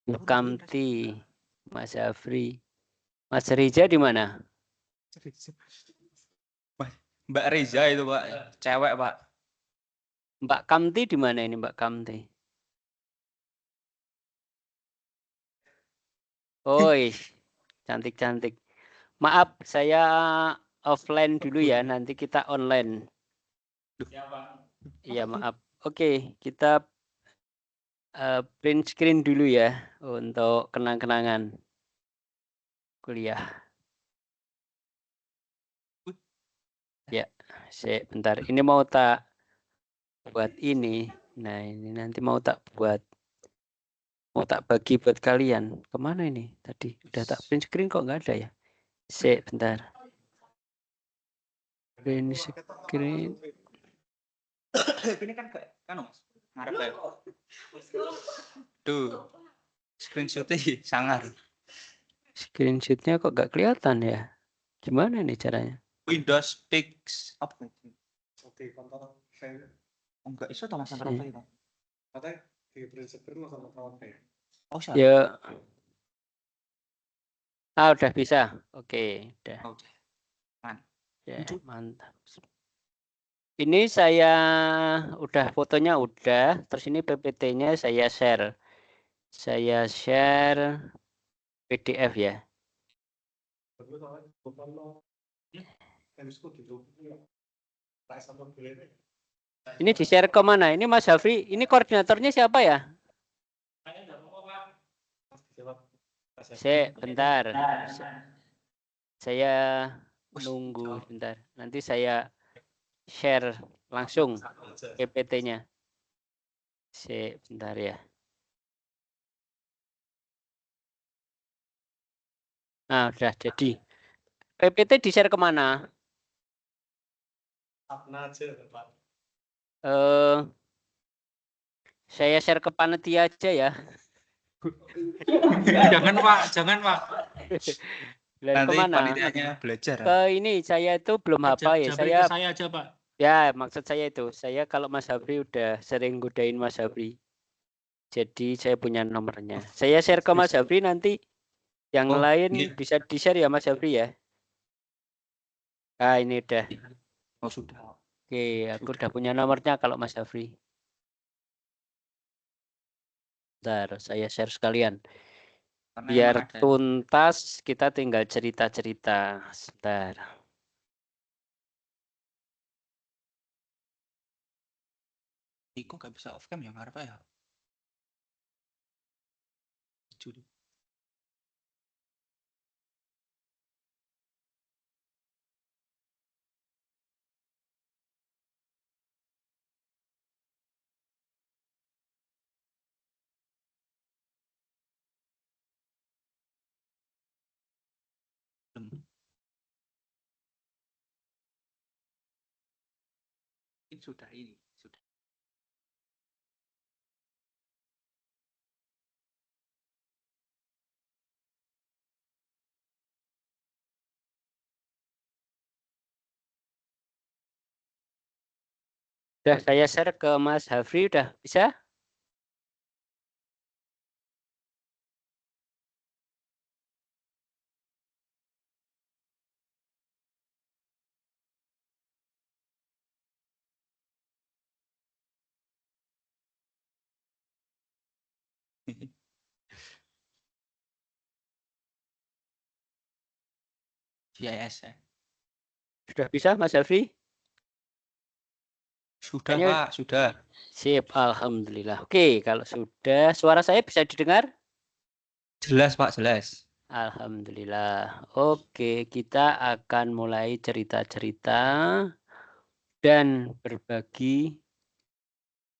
Bu Kamti, Mas Afri. Mas Riza di mana? Mbak Reza itu Pak, cewek Pak. Mbak Kamti di mana ini Mbak Kamti? Oi, cantik-cantik. Maaf, saya offline dulu ya, nanti kita online. Iya, maaf. Oke, kita print screen dulu ya untuk kenang-kenangan kuliah. Ya, bentar. Ini mau tak buat ini. Nah, ini nanti mau tak bagi buat kalian. Kemana ini tadi? Udah tak print screen kok nggak ada ya? Bentar. Print screen. Ini kan Mas. Ngarep ya. Tuh. Screenshotnya sangar. Screenshotnya kok nggak kelihatan ya? Gimana nih caranya? Windows Pix apa itu? Oke, kontrol file. Enggak iso ta Mas kontrol file, Pak. Katanya di print screen langsung kontrol file. Oh, salah. Ya. Udah bisa. Oke, udah. Oke. Ya, mantap. Ini saya udah fotonya udah, terus ini PPT-nya saya share. Saya share PDF ya. Ini di-share ke mana? Ini Mas Hafri, ini koordinatornya siapa ya? Bentar. Saya nunggu bentar. Nanti saya share langsung PPT-nya. Bentar ya. Nah, udah jadi. PPT di-share kemana? Saya share ke panitia aja ya. Jangan Pak, jangan Pak. Nanti Kemana? panitianya belajar. Ke ini saya itu belum apa ya. Saya aja Pak. Ya, maksud saya itu. Saya kalau Mas Habri udah sering godain Mas Habri. Jadi saya punya nomornya. Saya share ke Mas Habri nanti yang lain bisa di-share ya Mas Habri ya. Ini udah. Oh, sudah. Oke, aku udah punya nomornya kalau Mas Habri. Bentar, saya share sekalian. Biar tuntas kita tinggal cerita-cerita. Sebentar. Iko nggak bisa off cam ya, ngarep ya. Ini sudah. Udah saya share ke Mas Hafri, udah bisa? GIS ya. Sudah bisa Mas Hafri? Sudah Pak, sudah. Sip, alhamdulillah. Oke, kalau sudah, suara saya bisa didengar? Jelas Pak, jelas. Alhamdulillah. Oke, kita akan mulai cerita-cerita dan berbagi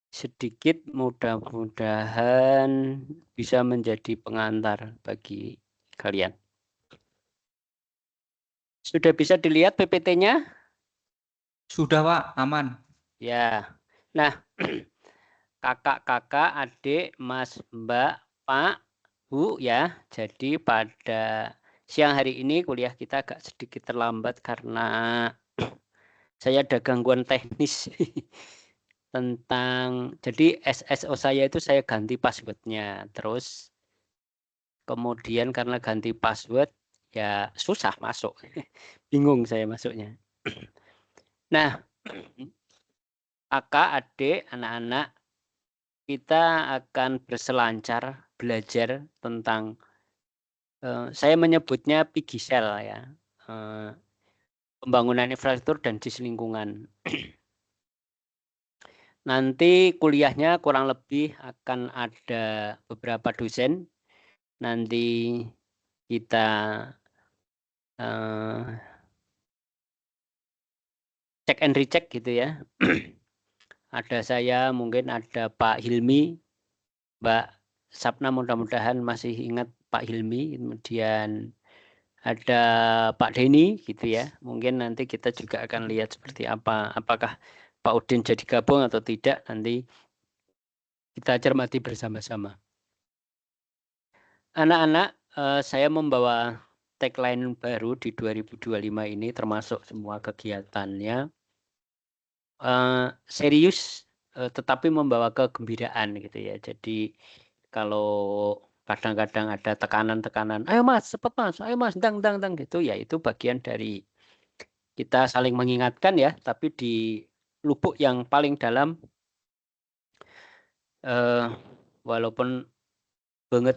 sedikit, mudah-mudahan bisa menjadi pengantar bagi kalian. Sudah bisa dilihat PPT-nya? Sudah Pak, aman. Ya. Nah, kakak-kakak, adik, mas, mbak, pak, bu ya. Jadi pada siang hari ini kuliah kita agak sedikit terlambat karena saya ada gangguan teknis tentang, jadi SSO saya itu saya ganti passwordnya. Terus kemudian karena ganti password ya susah masuk. Bingung saya masuknya. Nah, kakak, adik, anak-anak, kita akan berselancar belajar tentang saya menyebutnya PIGISEL ya. Pembangunan infrastruktur dan JIS lingkungan. Nanti kuliahnya kurang lebih akan ada beberapa dosen. Nanti kita cek and recheck gitu ya. Ada saya, mungkin ada Pak Hilmi, Mbak Sapna, mudah-mudahan masih ingat Pak Hilmi. Kemudian ada Pak Denny gitu ya. Mungkin nanti kita juga akan lihat seperti apa. Apakah Pak Udin jadi gabung atau tidak, nanti kita cermati bersama-sama. Anak-anak, saya membawa tagline baru di 2025 ini, termasuk semua kegiatannya. Serius, tetapi membawa kegembiraan gitu ya. Jadi kalau kadang-kadang ada tekanan-tekanan, ayo mas, cepat mas, ayo mas, dang gitu ya, itu bagian dari kita saling mengingatkan ya, tapi di lubuk yang paling dalam, walaupun banget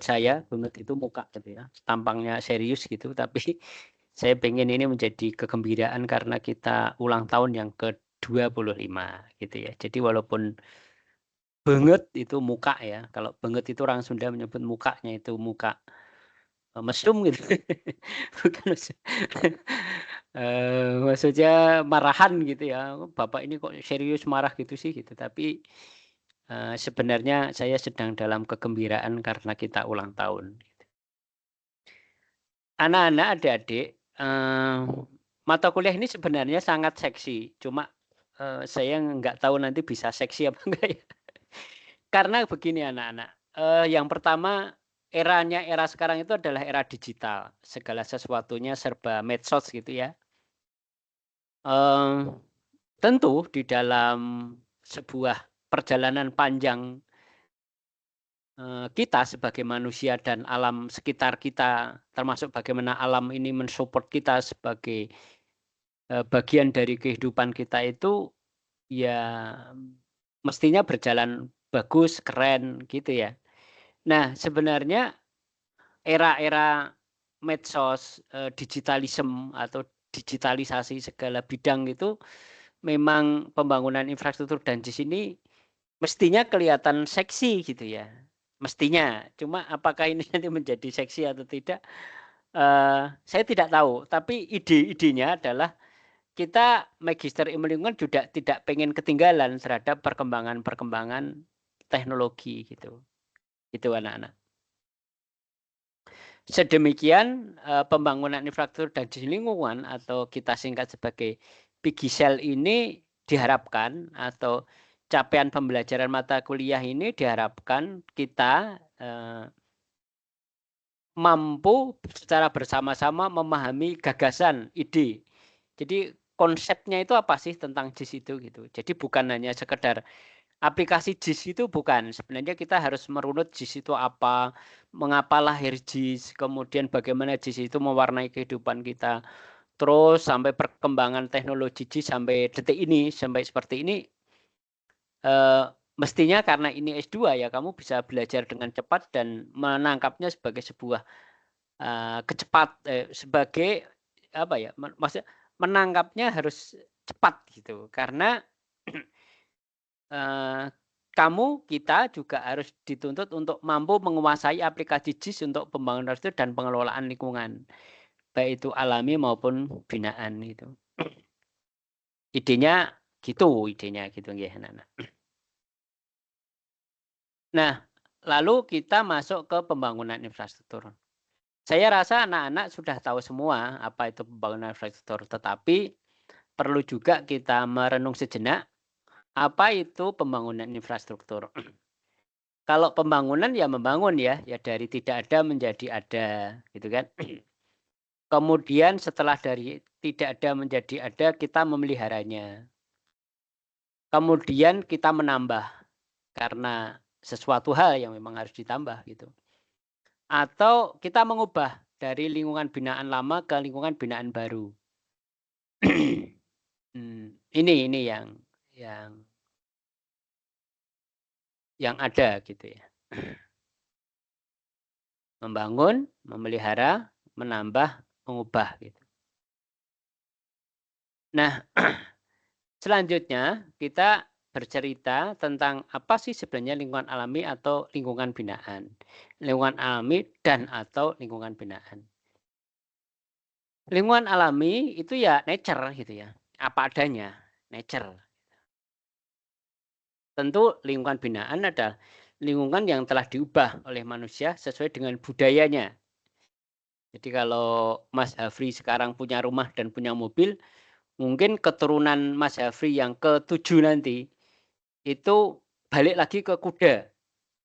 itu muka gitu ya, tampangnya serius gitu, tapi saya pengen ini menjadi kegembiraan karena kita ulang tahun yang ke-25 gitu ya. Jadi walaupun banget itu muka ya, kalau banget itu orang Sunda menyebut mukanya itu muka mesum gitu. Bukan maksudnya marahan gitu ya. Bapak ini kok serius marah gitu sih gitu. Tapi sebenarnya saya sedang dalam kegembiraan karena kita ulang tahun. Anak-anak, adik-adik, mata kuliah ini sebenarnya sangat seksi. Cuma saya nggak tahu nanti bisa seksi apa enggak ya. Karena begini anak-anak, yang pertama era sekarang itu adalah era digital. Segala sesuatunya serba medsos gitu ya. Tentu di dalam sebuah perjalanan panjang kita sebagai manusia dan alam sekitar kita, termasuk bagaimana alam ini mensupport kita sebagai bagian dari kehidupan kita itu ya mestinya berjalan bagus, keren gitu ya. Nah, sebenarnya era-era medsos, digitalisme atau digitalisasi segala bidang itu memang pembangunan infrastruktur dan JIS ini mestinya kelihatan seksi gitu ya. Mestinya. Cuma apakah ini nanti menjadi seksi atau tidak, saya tidak tahu. Tapi ide-idenya adalah kita Magister Ilmu Lingkungan juga tidak pengen ketinggalan terhadap perkembangan-perkembangan teknologi gitu. Itu anak-anak. Sedemikian pembangunan infrastruktur dan JIS lingkungan atau kita singkat sebagai PIGISEL ini diharapkan atau capaian pembelajaran mata kuliah ini diharapkan kita mampu secara bersama-sama memahami gagasan, ide. Jadi konsepnya itu apa sih tentang JIS itu gitu. Jadi bukan hanya sekedar aplikasi JIS itu bukan. Sebenarnya kita harus merunut JIS itu apa, mengapa lahir JIS, kemudian bagaimana JIS itu mewarnai kehidupan kita. Terus sampai perkembangan teknologi JIS sampai detik ini, sampai seperti ini, mestinya karena ini S2 ya kamu bisa belajar dengan cepat dan menangkapnya sebagai sebuah sebagai apa ya, maksudnya menangkapnya harus cepat gitu. Karena kita juga harus dituntut untuk mampu menguasai aplikasi JIS untuk pembangunan infrastruktur dan pengelolaan lingkungan, baik itu alami maupun binaan itu. Idenya gitu nggih anak-anak. Nah, lalu kita masuk ke pembangunan infrastruktur. Saya rasa anak-anak sudah tahu semua apa itu pembangunan infrastruktur, tetapi perlu juga kita merenung sejenak apa itu pembangunan infrastruktur. Kalau pembangunan ya membangun ya dari tidak ada menjadi ada, gitu kan. Kemudian setelah dari tidak ada menjadi ada, kita memeliharanya. Kemudian kita menambah karena sesuatu hal yang memang harus ditambah gitu. atau kita mengubah dari lingkungan binaan lama ke lingkungan binaan baru. Ini yang ada gitu ya. Membangun, memelihara, menambah, mengubah gitu. Nah, selanjutnya kita bercerita tentang apa sih sebenarnya lingkungan alami atau lingkungan binaan. Lingkungan alami dan atau lingkungan binaan. Lingkungan alami itu ya nature gitu ya. Apa adanya, nature. Tentu lingkungan binaan adalah lingkungan yang telah diubah oleh manusia sesuai dengan budayanya. Jadi kalau Mas Hafri sekarang punya rumah dan punya mobil, mungkin keturunan Mas Hafri yang ke-7 nanti, itu balik lagi ke kuda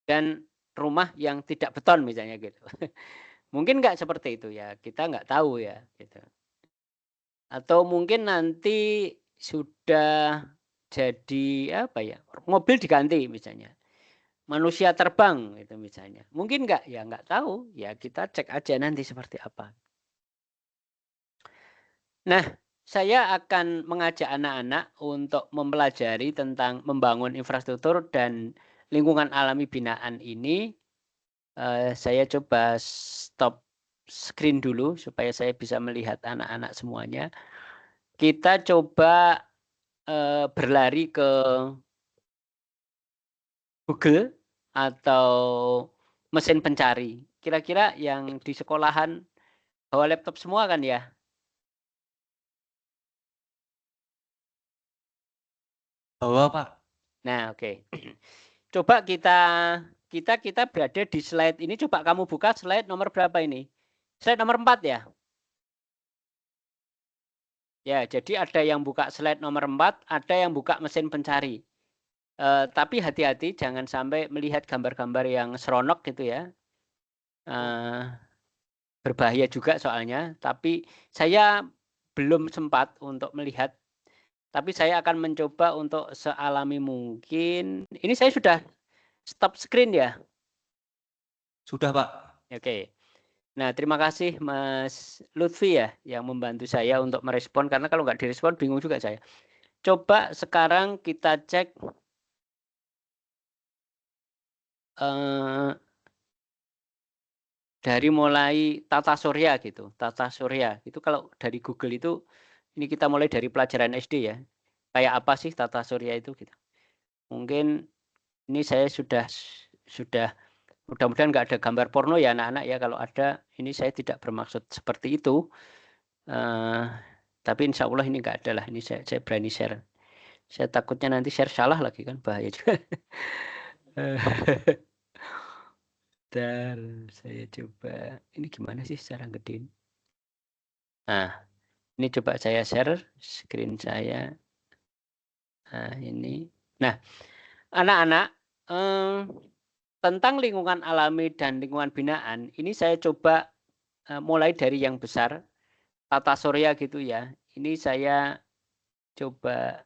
dan rumah yang tidak beton misalnya gitu. Mungkin nggak seperti itu ya, kita nggak tahu ya gitu. Atau mungkin nanti sudah jadi apa ya, mobil diganti misalnya. Manusia terbang itu misalnya. Mungkin nggak? Ya nggak tahu. Ya kita cek aja nanti seperti apa. Nah, saya akan mengajak anak-anak untuk mempelajari tentang membangun infrastruktur dan lingkungan alami binaan ini. Saya coba stop screen dulu supaya saya bisa melihat anak-anak semuanya. Kita coba berlari ke Google atau mesin pencari. Kira-kira yang di sekolahan bawa laptop semua kan ya? Bawa, Pak. Nah, oke. Coba kita berada di slide ini. Coba kamu buka slide nomor berapa ini? Slide nomor 4 ya? Ya, jadi ada yang buka slide nomor 4, ada yang buka mesin pencari. Tapi hati-hati jangan sampai melihat gambar-gambar yang seronok gitu ya. Berbahaya juga soalnya, tapi saya belum sempat untuk melihat. Tapi saya akan mencoba untuk sealami mungkin. Ini saya sudah stop screen ya? Sudah, Pak. Oke. Nah, terima kasih Mas Lutfi ya yang membantu saya untuk merespon, karena kalau nggak direspon bingung juga saya. Coba sekarang kita cek dari mulai tata surya gitu. Tata surya itu kalau dari Google itu, ini kita mulai dari pelajaran SD ya. Kayak apa sih tata surya itu gitu. Mungkin ini saya sudah mudah-mudahan nggak ada gambar porno ya anak-anak ya. Kalau ada, ini saya tidak bermaksud seperti itu. Tapi insya Allah ini nggak ada lah. Ini saya berani share. Saya takutnya nanti share salah lagi kan, bahaya juga. Bentar, saya coba. Ini gimana sih cara gedein? Nah, ini coba saya share screen saya. Nah, ini. Nah, anak-anak, tentang lingkungan alami dan lingkungan binaan, ini saya coba mulai dari yang besar, tata surya gitu ya. Ini saya coba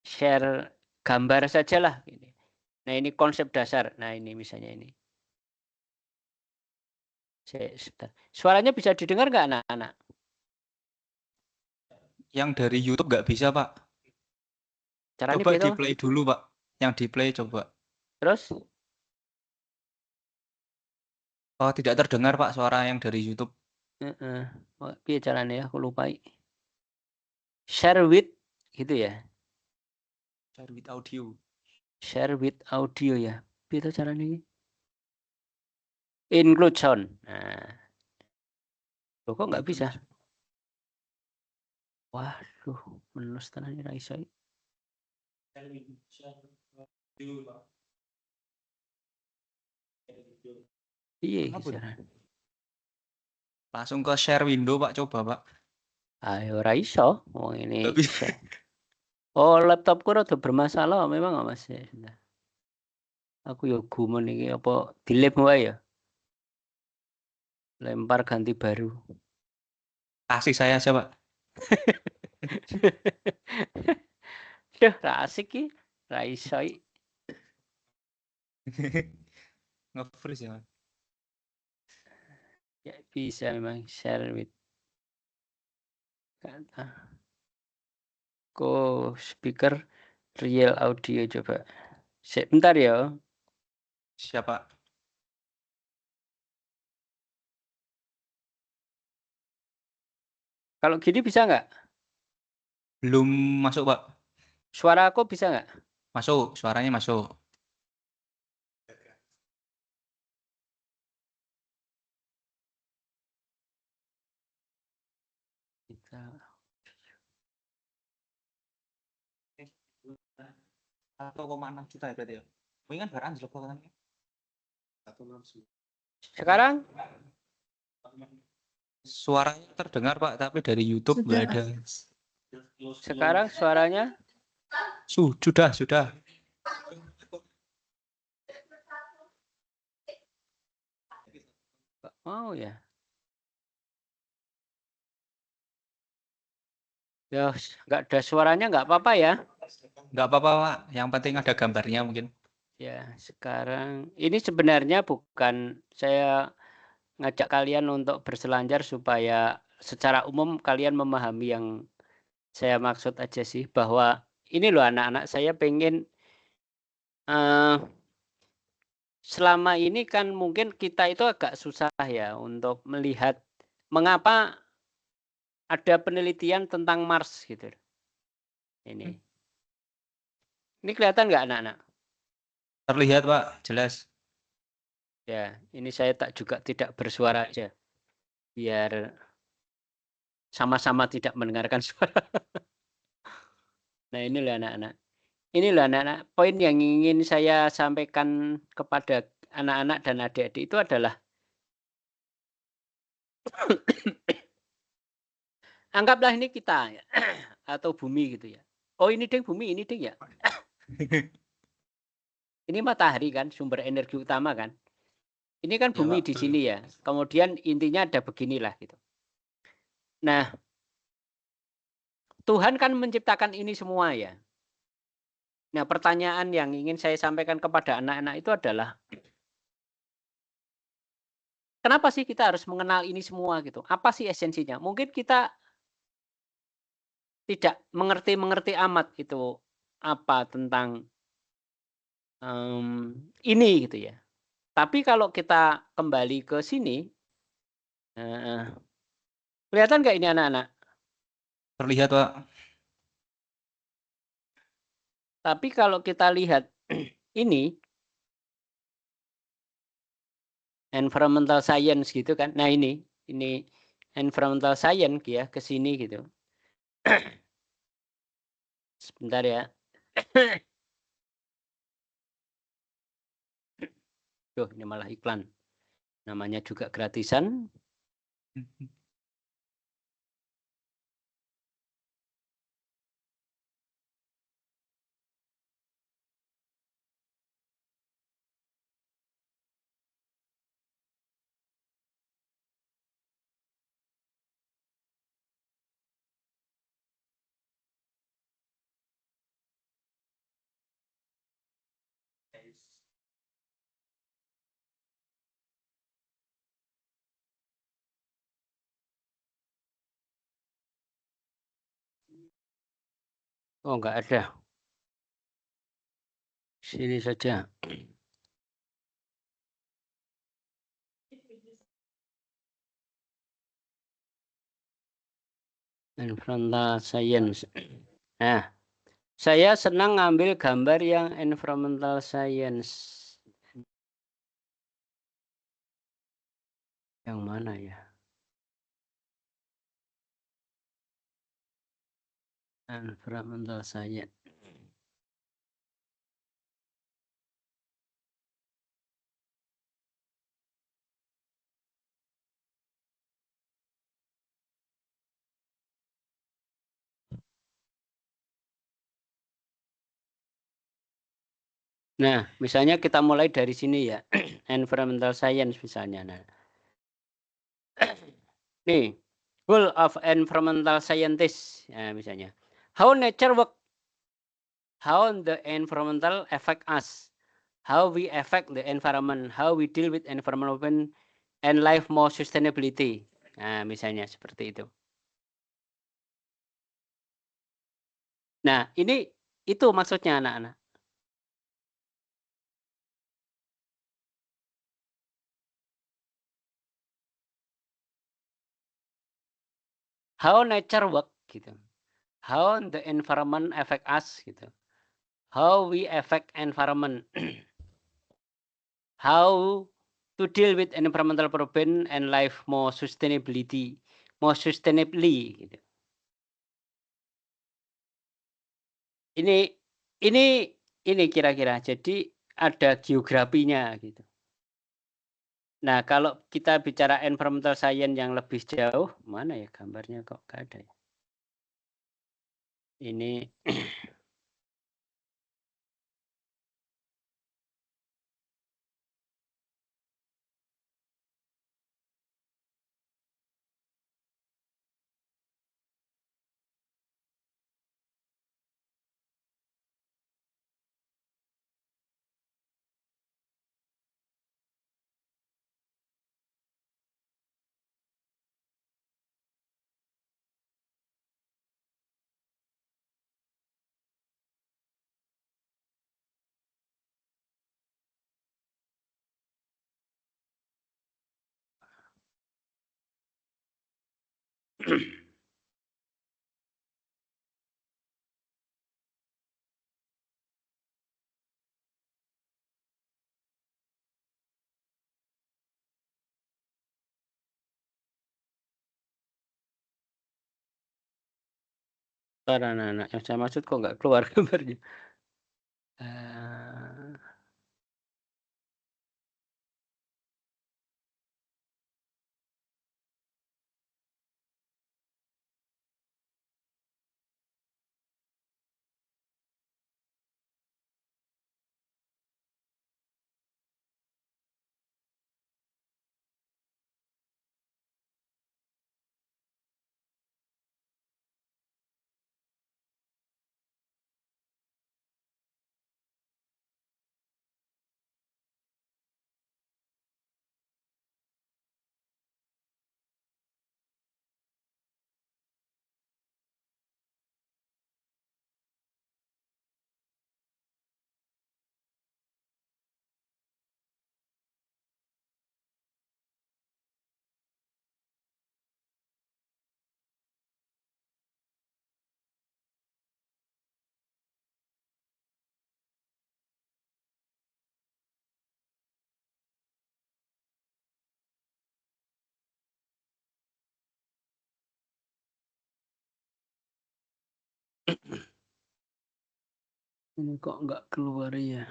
share gambar sajalah. Nah, ini konsep dasar. Nah, ini misalnya ini. Suaranya bisa didengar nggak anak-anak? Yang dari YouTube nggak bisa, Pak. Caranya Coba begitu. di play dulu, Pak. Yang di play coba. Terus? Oh, tidak terdengar, Pak, suara yang dari YouTube. Oh, piye caranya ya? Aku lupa. Share with gitu ya. Share with audio. Share with audio ya. Piye caranya ini? Include sound. Nah. Loh, kok nggak bisa? Waduh, menus tenan ra iso. Iya, Langsung ke share window, Pak, coba, Pak. Ayo ra iso. Wong ini. Nggak bisa. Oh, laptopku rada bermasalah memang nggak Mas? Aku ya gumun iki apa dilep wae ya. Lempar ganti baru. Kasih saya aja, Pak. Duh, ra asik ki. Ra iso. nge-freeze ya. Ya, bisa memang share with speaker real audio coba. Bentar ya. Siapa? Kalau gini bisa nggak? Belum masuk, Pak. Suara aku bisa nggak? Masuk, suaranya masuk. Kita 1,6 juta ya berarti ya. Ini kan barang anjlok kan. 1,6. sekarang Suaranya terdengar, Pak, tapi dari YouTube nggak ada. sekarang suaranya Sudah. mau ya. Ya, nggak ada suaranya nggak apa-apa ya. Nggak apa-apa, Pak. Yang penting ada gambarnya mungkin. Ya, sekarang ini sebenarnya bukan saya ngajak kalian untuk berselancar supaya secara umum kalian memahami yang saya maksud aja sih, bahwa ini loh anak-anak, saya pengen selama ini kan mungkin kita itu agak susah ya untuk melihat mengapa ada penelitian tentang Mars gitu. Ini kelihatan nggak anak-anak? Terlihat, Pak, jelas. Ya, ini saya juga tidak bersuara aja, biar sama-sama tidak mendengarkan suara. Nah, inilah anak-anak. Inilah anak-anak, poin yang ingin saya sampaikan kepada anak-anak dan adik-adik itu adalah anggaplah ini kita ya, atau bumi gitu ya. Oh, ini ding bumi, ini ding ya. Ini matahari kan, sumber energi utama kan. Ini kan bumi ya, di sini ya. Kemudian intinya ada beginilah gitu. Nah, Tuhan kan menciptakan ini semua ya. Nah, pertanyaan yang ingin saya sampaikan kepada anak-anak itu adalah, kenapa sih kita harus mengenal ini semua gitu? Apa sih esensinya? Mungkin kita tidak mengerti amat itu apa tentang ini gitu ya. Tapi kalau kita kembali ke sini, kelihatan nggak ini anak-anak? Terlihat, Pak. Tapi kalau kita lihat ini environmental science gitu kan. Nah, ini environmental science ya, ke sini gitu. Sebentar ya. Duh, ini malah iklan. Namanya juga gratisan. Oh, enggak ada. Sini saja. Environmental science. Nah, saya senang ngambil gambar yang environmental science. Yang mana ya? Environmental science. Nah, misalnya kita mulai dari sini ya. Environmental science misalnya. Nah. Nih, goal of environmental scientist. Nah, misalnya. How nature work. How the environmental affect us. how we affect the environment, how we deal with environment and life more sustainability. Nah, misalnya seperti itu. Nah, ini itu maksudnya anak-anak. How nature work gitu. How the environment affect us gitu. How we affect environment. How to deal with environmental problem and life more sustainability, more sustainably gitu. Ini kira-kira. Jadi ada geografinya gitu. Nah, kalau kita bicara environmental science yang lebih jauh, mana ya gambarnya kok nggak ada ya? Ini anak-anak yang saya maksud kok nggak keluar gambarnya. Ini kok nggak keluar ya?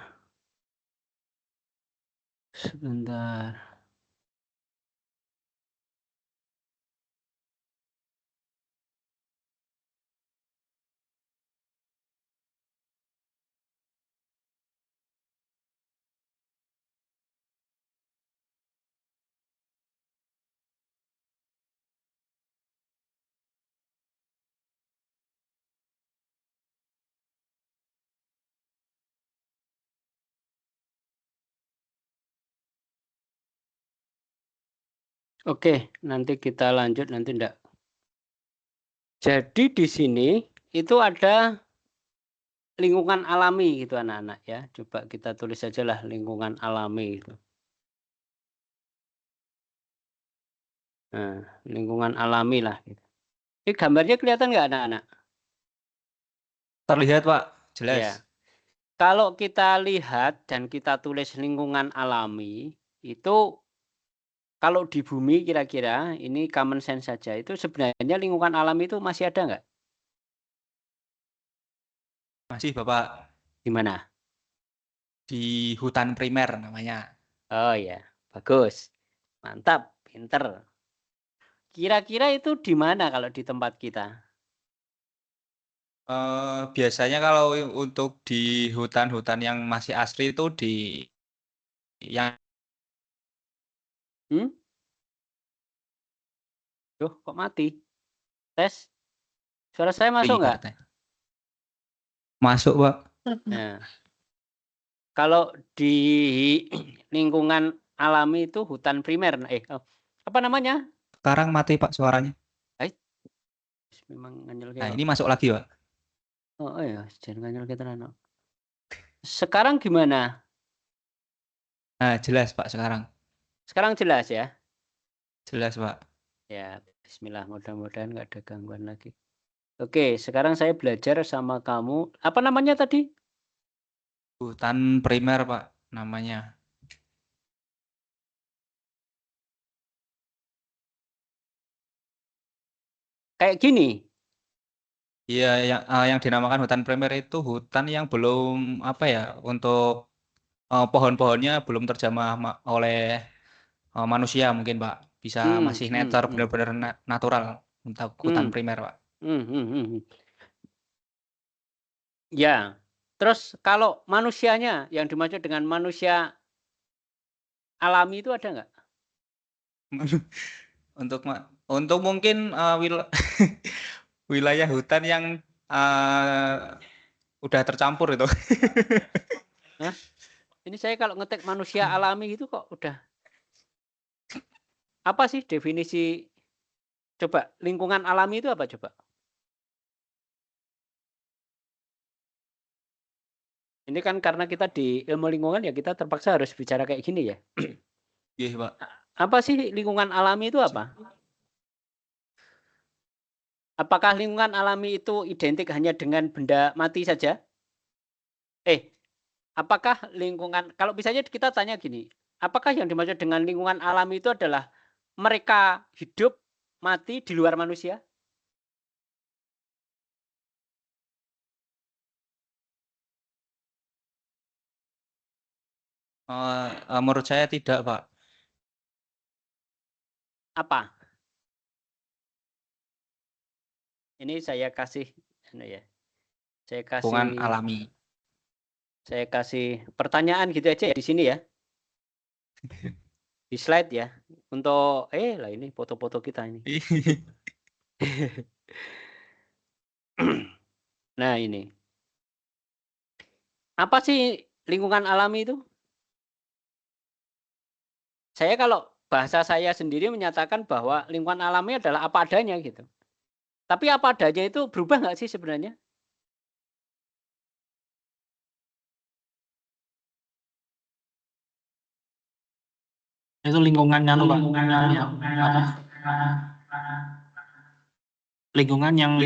Sebentar. Oke, nanti kita lanjut nanti enggak. Jadi di sini itu ada lingkungan alami gitu anak-anak ya. Coba kita tulis saja lah lingkungan alami itu. Nah, lingkungan alami lah gitu. Ini gambarnya kelihatan nggak anak-anak? Terlihat, Pak. Jelas. Ya. Kalau kita lihat dan kita tulis lingkungan alami, itu kalau di bumi kira-kira, ini common sense saja, itu sebenarnya lingkungan alami itu masih ada nggak? Masih, Bapak. Di mana? Di hutan primer namanya. Oh ya, bagus. Mantap, pinter. Kira-kira itu di mana kalau di tempat kita? Biasanya kalau untuk di hutan-hutan yang masih asri itu di yang Hmm? Duh, kok mati? Tes? Suara saya masuk nggak? Masuk, Pak. Nah, Kalau di lingkungan alami itu hutan primer, apa namanya? Sekarang mati Pak suaranya. Memang nganyel Nah, kayak. ini masuk lagi, Pak. Oh ya, jangan nganyel kita rano. Sekarang gimana? Nah, jelas Pak sekarang. Sekarang jelas ya? Jelas, Pak. Ya, bismillah, mudah-mudahan nggak ada gangguan lagi. Oke, sekarang saya belajar sama kamu. Apa namanya tadi? Hutan primer, Pak, namanya. Kayak gini. Iya, yang dinamakan hutan primer itu hutan yang belum apa ya, untuk pohon-pohonnya belum terjamah oleh manusia mungkin, Pak. Bisa masih nature, benar-benar natural untuk hutan primer, Pak. Ya, terus kalau manusianya yang dimaksud dengan manusia alami itu ada nggak? Untuk mungkin wilayah hutan yang udah tercampur itu. Hah? Ini saya kalau ngetik manusia alami itu kok udah. Apa sih definisi? Coba lingkungan alami itu apa coba? Ini kan karena kita di ilmu lingkungan ya kita terpaksa harus bicara kayak gini ya. Iya, Pak. Apa sih lingkungan alami itu apa? Apakah lingkungan alami itu identik hanya dengan benda mati saja? Apakah lingkungan kalau misalnya kita tanya gini, apakah yang dimaksud dengan lingkungan alami itu adalah mereka hidup, mati di luar manusia? Menurut saya tidak, Pak. Apa? Ini saya kasih ya. Lingkungan alami. Saya kasih pertanyaan gitu aja ya di sini ya. Di slide ya. Untuk lah ini foto-foto kita ini. Nah, ini. Apa sih lingkungan alami itu? Saya kalau bahasa saya sendiri menyatakan bahwa lingkungan alami adalah apa adanya gitu. Tapi apa adanya itu berubah nggak sih sebenarnya? Itu lingkungannya Pak. Lingkungan yang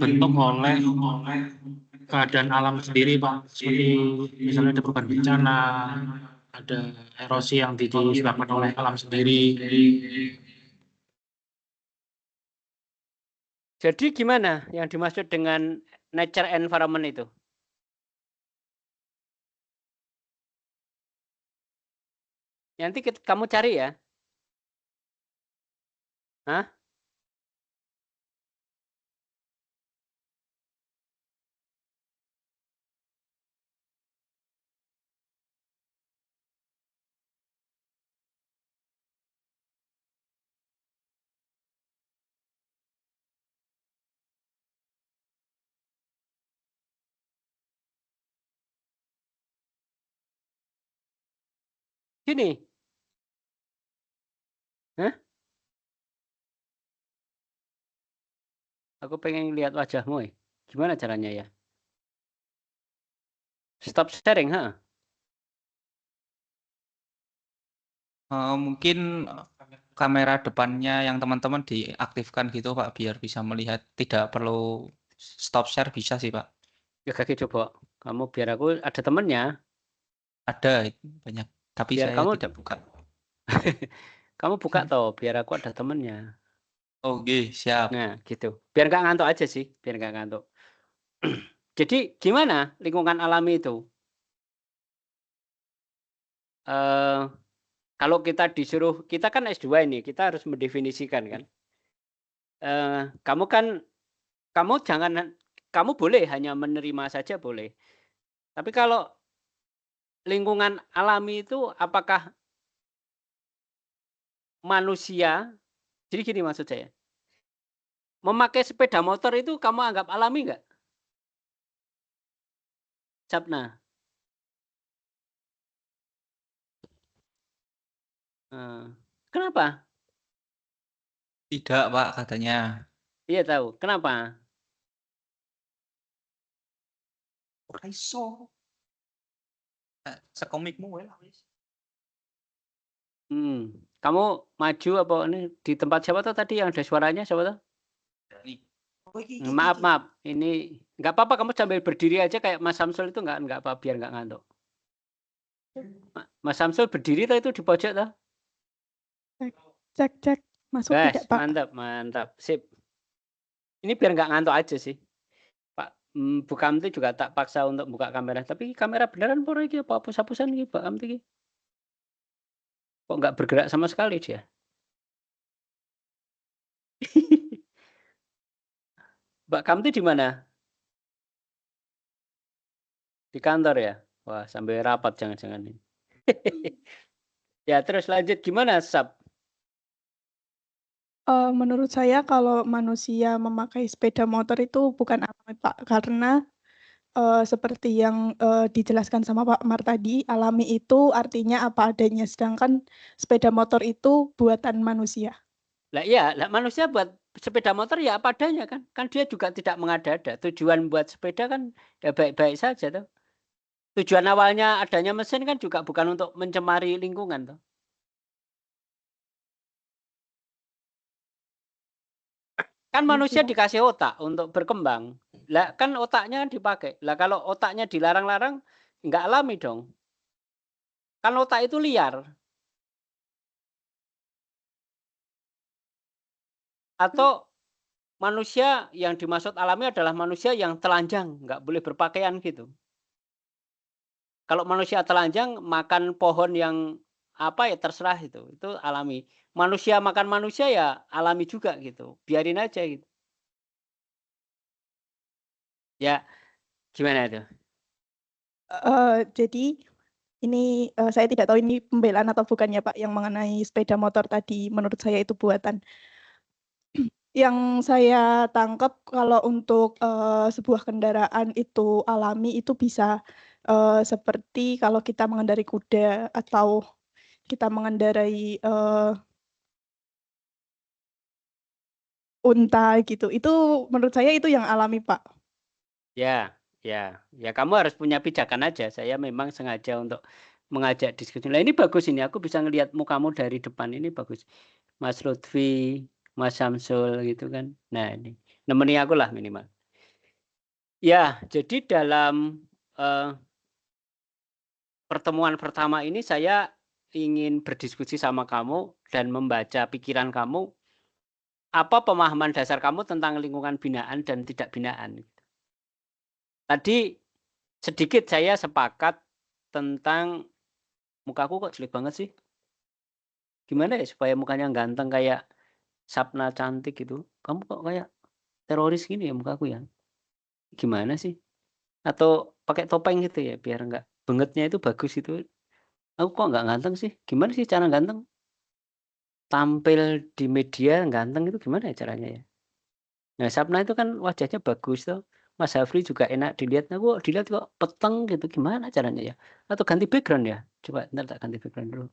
terbentuk oleh keadaan alam sendiri Pak. Seperti misalnya ada perubahan bencana, ada erosi yang disebabkan oleh alam sendiri. Jadi gimana yang dimaksud dengan nature environment itu? Nanti kamu cari ya. Hah? Gini. Hah? Aku pengen lihat wajahmu. Gimana caranya ya? Stop sharing, ha? Mungkin kamera depannya yang teman-teman diaktifkan gitu, Pak, biar bisa melihat. Tidak perlu stop share, bisa sih, Pak. Ya kaki coba. Kamu biar aku ada temennya. Ada banyak, tapi Biar saya kamu tidak buka. kamu buka toh, biar aku ada temennya. Oke, siap. Nah, gitu. Biar nggak ngantuk aja sih, biar nggak ngantuk. Jadi gimana lingkungan alami itu? Kalau kita disuruh, kita kan S2 ini, kita harus mendefinisikan kan. Kamu boleh hanya menerima saja boleh. Tapi kalau lingkungan alami itu apakah manusia, jadi gini maksud saya, memakai sepeda motor itu kamu anggap alami nggak? Sapna. Kenapa? Tidak, Pak, katanya. Iya tahu. Kenapa? Ora iso. Sekomikmu wae lah wis. Kamu maju apa ini di tempat siapa tuh tadi yang ada suaranya siapa tuh? Nih. Maaf, maaf. Ini nggak apa-apa kamu sambil berdiri aja kayak Mas Samsul itu nggak apa biar nggak ngantuk. Mas Samsul berdiri tuh itu di pojok tuh. Cek. Masuk tidak, Pak? Mantap, mantap. Sip. Ini biar nggak ngantuk aja sih. Pak, Bu Kamti juga tak paksa untuk buka kamera. Tapi kamera beneran pura iki apa hapus-hapusan iki Pak Kamti iki? Kok nggak bergerak sama sekali dia? Mbak Kamti di mana? Di kantor ya? Wah, sambil rapat jangan-jangan ini. Ya, terus lanjut gimana, Sab? Menurut saya kalau manusia memakai sepeda motor itu bukan alami, Pak, karena seperti yang dijelaskan sama Pak Mar tadi, alami itu artinya apa adanya, sedangkan sepeda motor itu buatan manusia. Lah iya, lah manusia buat sepeda motor ya apa adanya kan? Kan dia juga tidak mengada-ada. Tujuan buat sepeda kan ya baik-baik saja tuh. Tujuan awalnya adanya mesin kan juga bukan untuk mencemari lingkungan tuh. Kan manusia dikasih otak untuk berkembang. Lah kan otaknya dipakai. Lah kalau otaknya dilarang-larang nggak alami dong. Kan otak itu liar. Atau manusia yang dimaksud alami adalah manusia yang telanjang, nggak boleh berpakaian gitu. Kalau manusia telanjang makan pohon yang apa ya terserah itu alami. Manusia makan manusia ya alami juga gitu. Biarin aja gitu. Ya, gimana itu? Jadi ini saya tidak tahu ini pembelaan atau bukannya Pak yang mengenai sepeda motor tadi, menurut saya itu buatan. Yang saya tangkap kalau untuk sebuah kendaraan itu alami itu bisa seperti kalau kita mengendarai kuda atau kita mengendarai unta gitu. Itu menurut saya itu yang alami, Pak. Ya, kamu harus punya pijakan aja. Saya memang sengaja untuk mengajak diskusi. Nah, ini bagus ini. Aku bisa ngelihat mukamu dari depan ini bagus. Mas Lutfi, Mas Samsul gitu kan. Nah, ini nemeni aku lah minimal. Ya, jadi dalam pertemuan pertama ini saya ingin berdiskusi sama kamu dan membaca pikiran kamu. Apa pemahaman dasar kamu tentang lingkungan binaan dan tidak binaan? Tadi sedikit saya sepakat tentang mukaku kok jelek banget sih. Gimana ya supaya mukanya ganteng kayak Sapna cantik gitu. Kamu kok kayak teroris gini ya mukaku ya? Gimana sih? Atau pakai topeng gitu ya biar enggak bengetnya itu bagus itu. Aku kok nggak ganteng sih? Gimana sih cara ganteng? Tampil di media ganteng itu gimana ya caranya ya? Nah, Sapna itu kan wajahnya bagus tuh. Mas Hafri juga enak dilihat. Nah, kok dilihat kok peteng gitu. Gimana caranya ya? Atau ganti background ya? Coba ntar tak ganti background dulu.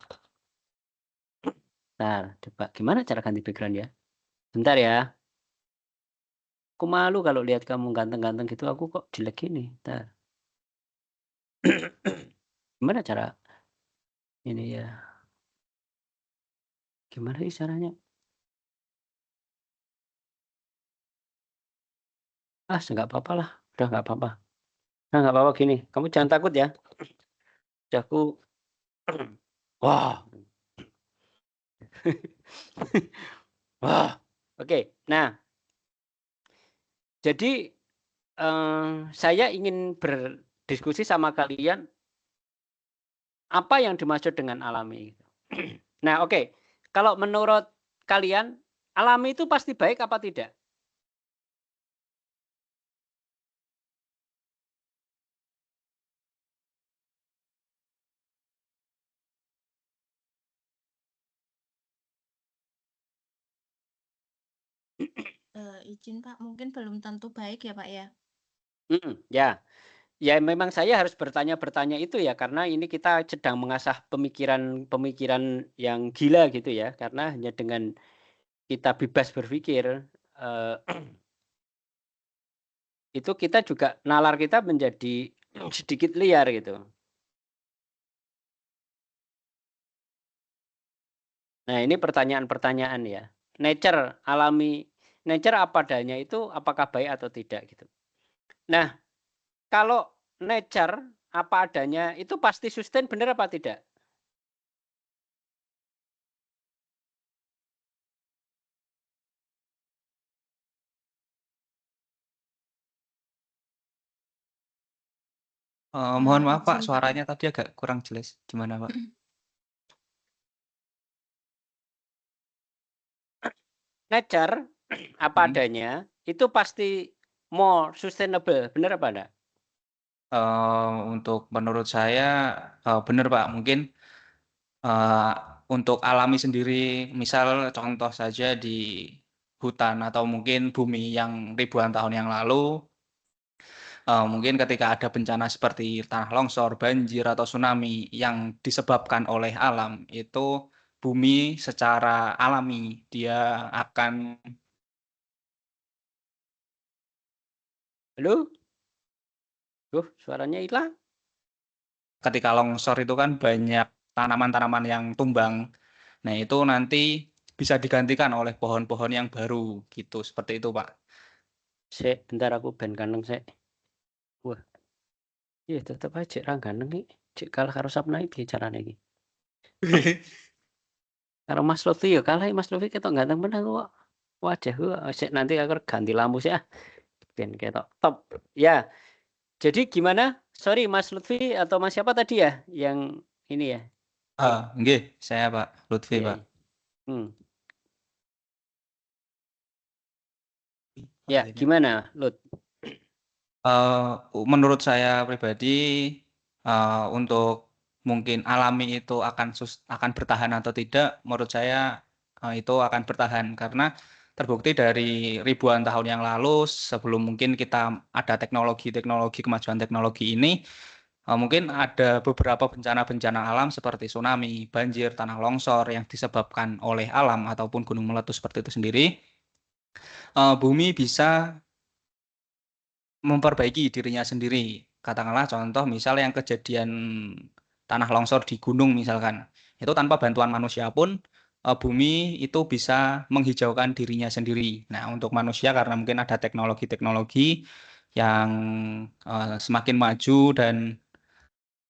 Nah, coba gimana cara ganti background ya? Bentar ya. Aku malu kalau lihat kamu ganteng-ganteng gitu. Aku kok jelek gini. Ntar. Gimana cara ini ya? Gimana sih caranya? Ah, nggak apa-apa lah. Udah nggak apa-apa. Nah, nggak apa-apa gini. Kamu jangan takut ya. Udah aku. Wah. Wah. Oke. Nah, jadi saya ingin berdiskusi sama kalian apa yang dimaksud dengan alami. Nah, oke. Kalau menurut kalian alami itu pasti baik apa tidak? Izin Pak, mungkin belum tentu baik ya Pak ya. Ya. Ya memang saya harus bertanya itu ya karena ini kita sedang mengasah pemikiran yang gila gitu ya. Karena hanya dengan kita bebas berpikir itu kita juga nalar kita menjadi sedikit liar gitu. Nah, ini pertanyaan-pertanyaan ya. Nature apa adanya itu apakah baik atau tidak gitu. Nah, kalau nature apa adanya itu pasti sustain benar apa tidak? Mohon maaf Pak, suaranya tadi agak kurang jelas. Gimana Pak? Nature apa adanya itu pasti more sustainable, benar apa enggak? Untuk menurut saya benar Pak. Mungkin untuk alami sendiri, misal contoh saja di hutan atau mungkin bumi yang ribuan tahun yang lalu, mungkin ketika ada bencana seperti tanah longsor, banjir, atau tsunami yang disebabkan oleh alam, itu bumi secara alami dia akan Halo? Suaranya hilang. ketika longsor itu kan banyak tanaman-tanaman yang tumbang. Nah, itu nanti bisa digantikan oleh pohon-pohon yang baru gitu, seperti itu, Pak. Bentar aku ben ganteng sik. Wah. Iya tetep aja ra ganteng iki. Cek kalah karo Sapnai piye carane iki? Karo Mas Lutfi ya kalah Mas Lutfi ketok ganteng bener kok. Wajahku sik nanti aku ganti lampu sih ah. Ben ketok top. Ya. Jadi gimana? Sorry Mas Lutfi atau Mas siapa tadi ya yang ini ya? Nggih, saya Pak Lutfi, Iya. Pak. Ya, gimana, Lut? Menurut saya pribadi, untuk mungkin alami itu akan bertahan atau tidak, menurut saya itu akan bertahan karena terbukti dari ribuan tahun yang lalu sebelum mungkin kita ada kemajuan teknologi ini, mungkin ada beberapa bencana-bencana alam seperti tsunami, banjir, tanah longsor yang disebabkan oleh alam ataupun gunung meletus seperti itu sendiri. Bumi bisa memperbaiki dirinya sendiri. Katakanlah contoh misal yang kejadian tanah longsor di gunung misalkan. Itu tanpa bantuan manusia pun bumi itu bisa menghijaukan dirinya sendiri. Nah, untuk manusia karena mungkin ada teknologi-teknologi yang semakin maju dan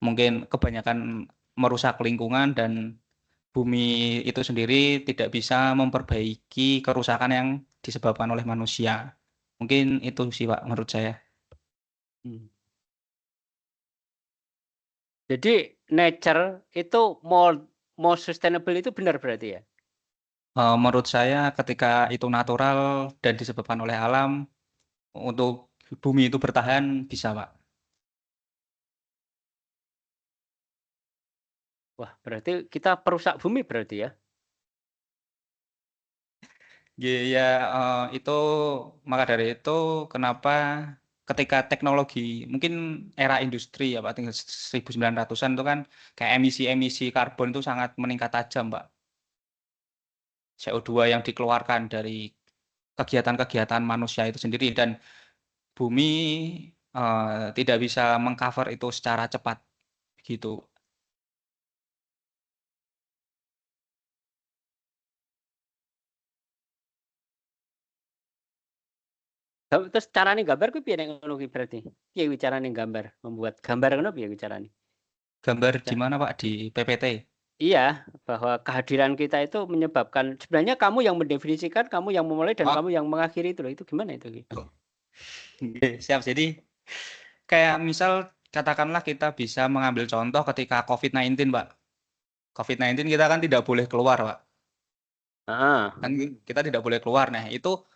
mungkin kebanyakan merusak lingkungan dan bumi itu sendiri tidak bisa memperbaiki kerusakan yang disebabkan oleh manusia. Mungkin itu sih Pak menurut saya. Jadi nature itu more sustainable itu benar berarti ya? Menurut saya ketika itu natural dan disebabkan oleh alam, untuk bumi itu bertahan bisa, Pak. Wah, berarti kita perusak bumi berarti ya? Ya, itu maka dari itu kenapa ketika teknologi mungkin era industri ya Pak, 1900-an itu kan kayak emisi karbon itu sangat meningkat tajam, Pak. CO2 yang dikeluarkan dari kegiatan-kegiatan manusia itu sendiri dan bumi tidak bisa mengcover itu secara cepat gitu. Terus carane gambar kuwi piye nek ngono kuwi berarti? Piye kuwi carane gambar? Membuat gambar ngono piye kuwi carane? Gambar di mana Pak? Di PPT? Iya, bahwa kehadiran kita itu menyebabkan sebenarnya kamu yang mendefinisikan, kamu yang memulai dan kamu yang mengakhiri itu loh. Itu gimana itu? Oke, siap. Jadi kayak misal katakanlah kita bisa mengambil contoh ketika COVID-19, Pak. COVID-19 kita kan tidak boleh keluar, Pak. Kan kita tidak boleh keluar. Nah, itu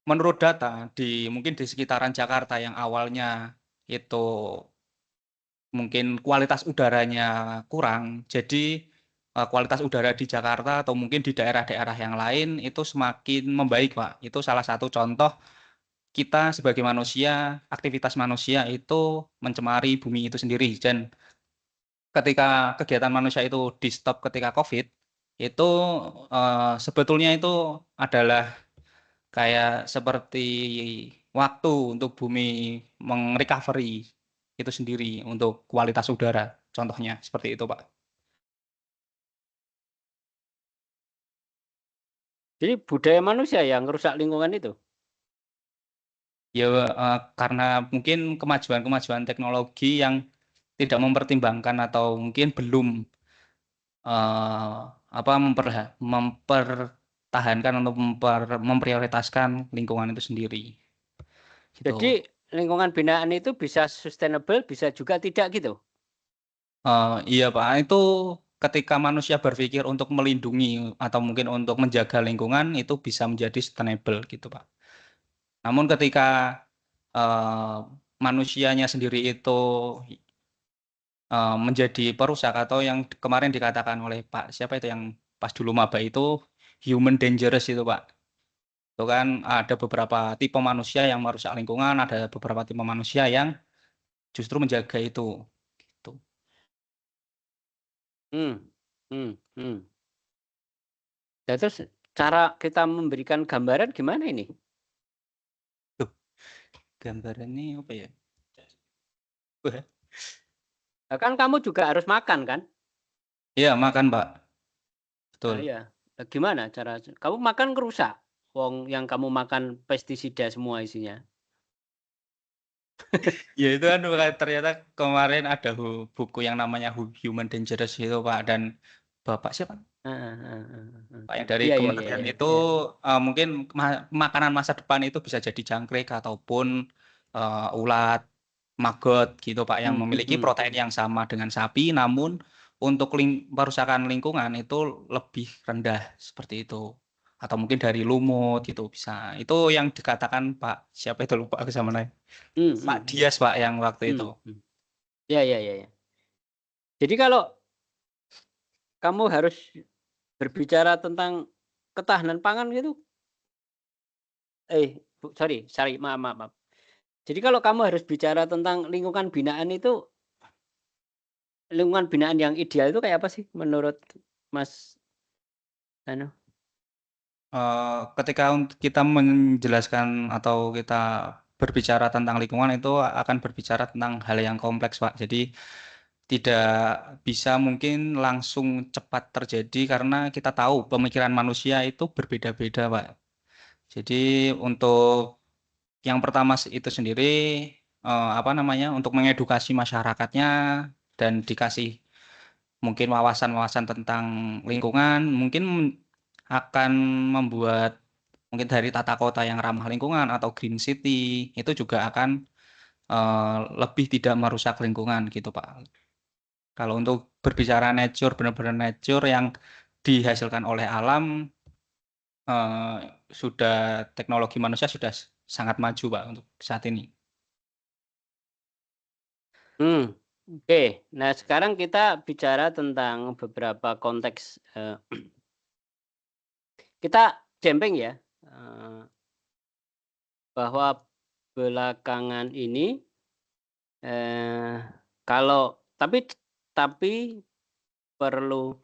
menurut data mungkin di sekitaran Jakarta yang awalnya itu mungkin kualitas udaranya kurang. Jadi kualitas udara di Jakarta atau mungkin di daerah-daerah yang lain itu semakin membaik, Pak. Itu salah satu contoh kita sebagai manusia, aktivitas manusia itu mencemari bumi itu sendiri. Dan ketika kegiatan manusia itu di-stop ketika COVID, itu sebetulnya itu adalah kayak seperti waktu untuk bumi meng-recovery itu sendiri untuk kualitas udara. Contohnya seperti itu, Pak. Jadi budaya manusia yang merusak lingkungan itu. Ya, karena mungkin kemajuan-kemajuan teknologi yang tidak mempertimbangkan atau mungkin belum apa mempertahankan atau memprioritaskan lingkungan itu sendiri. Gitu. Jadi lingkungan binaan itu bisa sustainable, bisa juga tidak gitu. Iya Pak, itu ketika manusia berpikir untuk melindungi atau mungkin untuk menjaga lingkungan itu bisa menjadi sustainable gitu Pak. Namun ketika manusianya sendiri itu menjadi perusak atau yang kemarin dikatakan oleh Pak siapa itu yang pas dulu maba itu human dangerous itu Pak. Itu kan ada beberapa tipe manusia yang merusak lingkungan, ada beberapa tipe manusia yang justru menjaga itu. Gitu. Hmm. Nah, terus cara kita memberikan gambaran gimana ini? Tuh, gambarannya apa ya? Nah, kan kamu juga harus makan kan? Iya, makan, Pak. Betul. Nah, iya. Nah, gimana cara kamu makan kerusak? Wong yang kamu makan pestisida semua isinya. Ya itu kan ternyata kemarin ada buku yang namanya Human Dangerous itu Pak dan Bapak siapa? Pak yang dari Iya, iya, kementerian iya, itu iya. mungkin makanan masa depan itu bisa jadi jangkrik ataupun ulat, maggot gitu Pak yang memiliki protein yang sama dengan sapi namun untuk perusakan lingkungan itu lebih rendah seperti itu. Atau mungkin dari lumut gitu bisa. Itu yang dikatakan Pak siapa itu lupa aku sama naik. Pak Dias Pak yang waktu itu. Ya, ya, ya, ya. Jadi kalau kamu harus berbicara tentang ketahanan pangan gitu. Sorry, maaf. Jadi kalau kamu harus bicara tentang lingkungan binaan itu, lingkungan binaan yang ideal itu kayak apa sih menurut Mas Anu? Ketika kita menjelaskan atau kita berbicara tentang lingkungan itu akan berbicara tentang hal yang kompleks Pak. Jadi tidak bisa mungkin langsung cepat terjadi karena kita tahu pemikiran manusia itu berbeda-beda Pak. Jadi untuk yang pertama itu sendiri apa namanya untuk mengedukasi masyarakatnya dan dikasih mungkin wawasan-wawasan tentang lingkungan mungkin akan membuat mungkin dari tata kota yang ramah lingkungan atau green city itu juga akan lebih tidak merusak lingkungan gitu Pak. Kalau untuk berbicara nature benar-benar nature yang dihasilkan oleh alam sudah teknologi manusia sudah sangat maju Pak untuk saat ini. Oke. Nah, sekarang kita bicara tentang beberapa konteks kita jemping ya. Bahwa belakangan ini kalau tapi perlu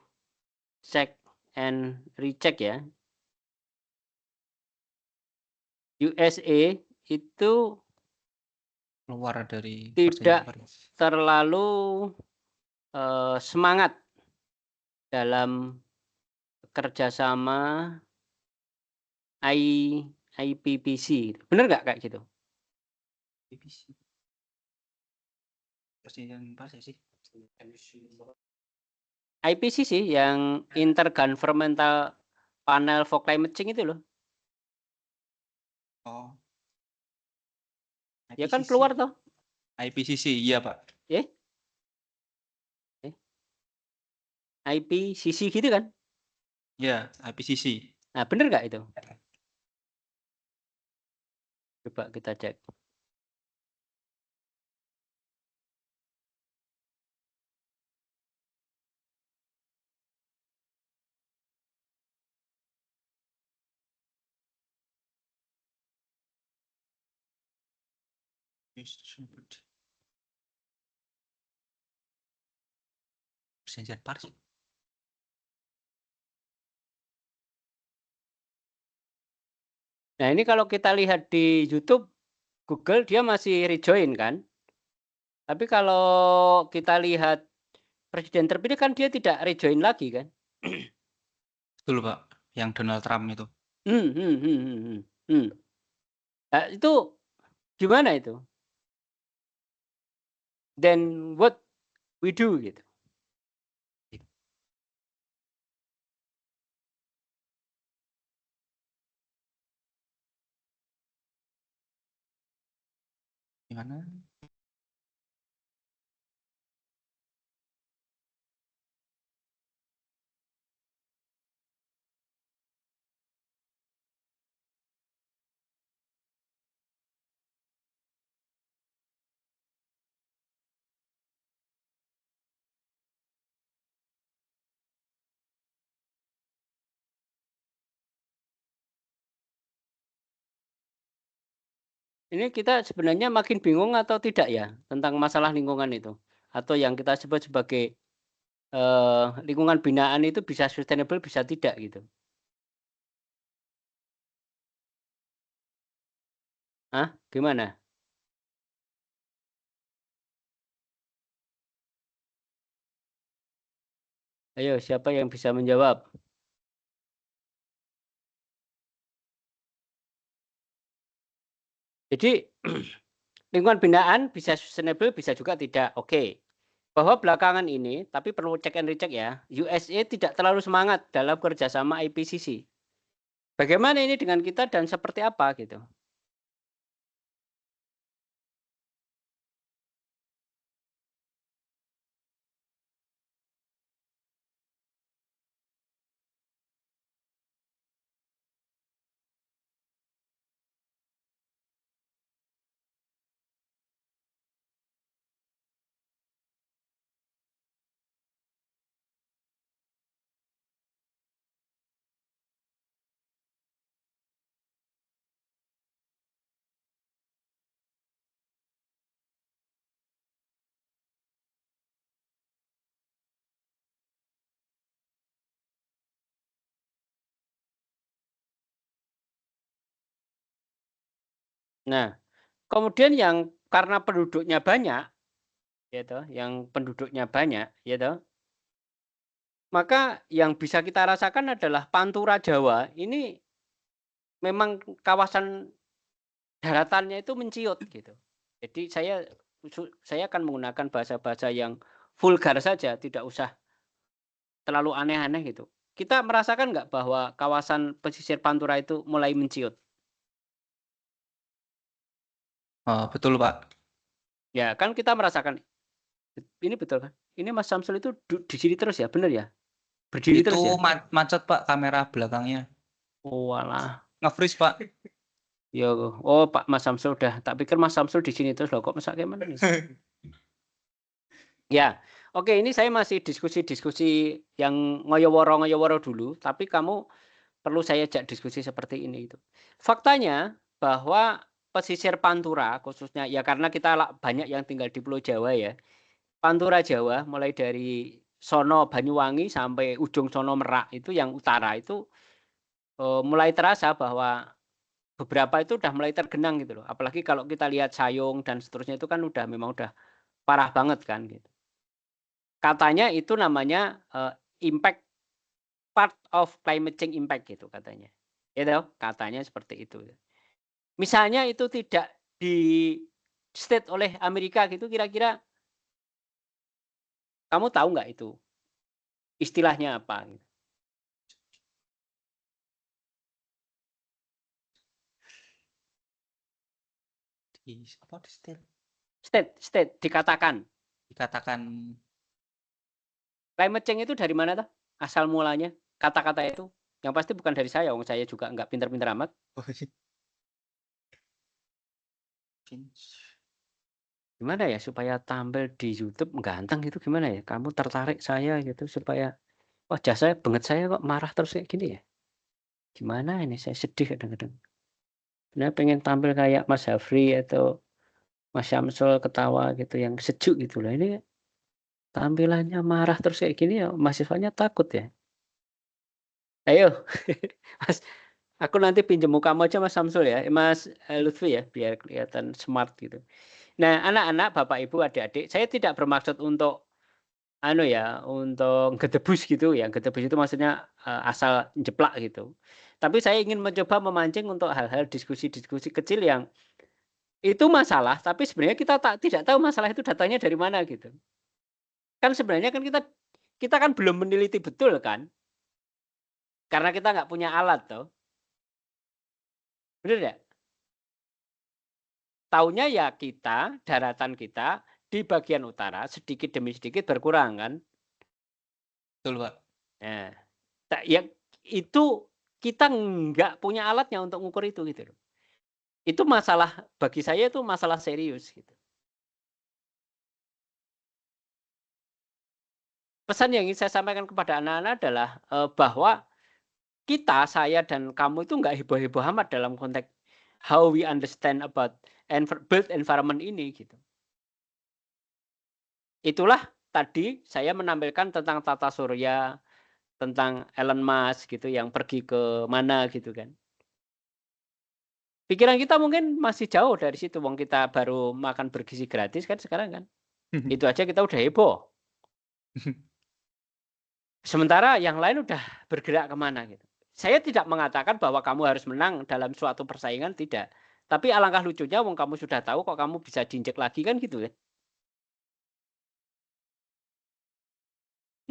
check and recheck ya. USA itu Keluar dari tidak terlalu semangat dalam kerjasama IPPC. Benar nggak kayak gitu? IPCC yang Intergovernmental Panel for Climate Change itu loh. Oh. Ya kan keluar toh. IPCC, iya Pak. IPCC gitu kan? Ya, IPCC. Nah, benar nggak itu? Coba kita cek. Perjanjian Paris. Nah, ini kalau kita lihat di YouTube, Google dia masih rejoin kan? Tapi kalau kita lihat presiden terpilih kan dia tidak rejoin lagi kan? Betul, Pak. Yang Donald Trump itu. Nah, itu gimana itu? Then what we do gitu. Gimana? Ini kita sebenarnya makin bingung atau tidak ya tentang masalah lingkungan itu? Atau yang kita sebut sebagai lingkungan binaan itu bisa sustainable, bisa tidak gitu. Hah? Gimana? Ayo, siapa yang bisa menjawab? Jadi lingkungan binaan bisa sustainable, bisa juga tidak. Oke. Bahwa belakangan ini, tapi perlu cek and recheck ya, USA tidak terlalu semangat dalam kerjasama IPCC. Bagaimana ini dengan kita dan seperti apa gitu? Nah, kemudian yang karena penduduknya banyak, ya toh, yang penduduknya banyak, ya toh, maka yang bisa kita rasakan adalah Pantura Jawa ini memang kawasan daratannya itu menciut gitu. Jadi saya akan menggunakan bahasa-bahasa yang vulgar saja, tidak usah terlalu aneh-aneh gitu. Kita merasakan nggak bahwa kawasan pesisir Pantura itu mulai menciut? Betul, Pak. Ya kan kita merasakan. Ini betul kan? Ini Mas Samsul itu di sini terus ya, benar ya? Berdiri Itu terus ya? macet, Pak, kamera belakangnya. Oh walah. Nge-freeze, Pak. Ya, oh Pak Mas Samsul udah. Tak pikir Mas Samsul di sini terus loh, kok masa gimana nih? Ya, oke, ini saya masih diskusi-diskusi yang ngoyo-woro dulu, tapi kamu perlu saya ajak diskusi seperti ini itu. Faktanya bahwa pesisir Pantura khususnya ya karena kita banyak yang tinggal di Pulau Jawa ya. Pantura Jawa mulai dari sono Banyuwangi sampai ujung sono Merak itu yang utara itu mulai terasa bahwa beberapa itu udah mulai tergenang gitu loh. Apalagi kalau kita lihat Sayung dan seterusnya itu kan memang udah parah banget kan gitu. Katanya itu namanya impact part of climate change impact gitu katanya. Gitu, katanya seperti itu. Misalnya itu tidak di state oleh Amerika gitu, kira-kira kamu tahu nggak itu istilahnya apa? Gitu. Apa di State dikatakan. Climate change itu dari mana tuh? Asal mulanya kata-kata itu. Yang pasti bukan dari saya, saya juga nggak pinter-pinter amat. Gimana ya supaya tampil di YouTube ganteng gitu gimana ya? Kamu tertarik saya gitu supaya wajah saya banget saya kok marah terus kayak gini ya? Gimana ini saya sedih kadang-kadang. Sebenarnya pengen tampil kayak Mas Hafri atau Mas Syamsul ketawa gitu yang sejuk gitu lah. Ini tampilannya marah terus kayak gini ya mahasiswanya takut ya. Ayo, Mas, aku nanti pinjam mukamu aja Mas Syamsul ya, Mas Lutfi ya, biar kelihatan smart gitu. Nah, anak-anak, Bapak Ibu, adik-adik, saya tidak bermaksud untuk untuk gedebus gitu ya. Gedebus itu maksudnya asal jeplak gitu. Tapi saya ingin mencoba memancing untuk hal-hal diskusi-diskusi kecil yang itu masalah, tapi sebenarnya kita tidak tahu masalah itu datangnya dari mana gitu. Kan sebenarnya kan kita kan belum meneliti betul kan, karena kita nggak punya alat toh. Bener nggak? Taunya ya daratan kita di bagian utara sedikit demi sedikit berkurang kan. Betul, Pak. Nah, ya itu kita nggak punya alatnya untuk mengukur itu gitu loh. Itu masalah bagi saya itu masalah serius gitu. Pesan yang ingin saya sampaikan kepada anak-anak adalah bahwa saya dan kamu itu nggak heboh-heboh amat dalam konteks how we understand about built environment ini gitu. Itulah tadi saya menampilkan tentang tata surya, tentang Elon Musk gitu yang pergi ke mana gitu kan. Pikiran kita mungkin masih jauh dari situ, wong kita baru makan bergizi gratis kan sekarang kan. Itu aja kita udah heboh. Sementara yang lain udah bergerak kemana gitu. Saya tidak mengatakan bahwa kamu harus menang dalam suatu persaingan, tidak. Tapi alangkah lucunya wong kamu sudah tahu kok kamu bisa diinjek lagi kan gitu kan.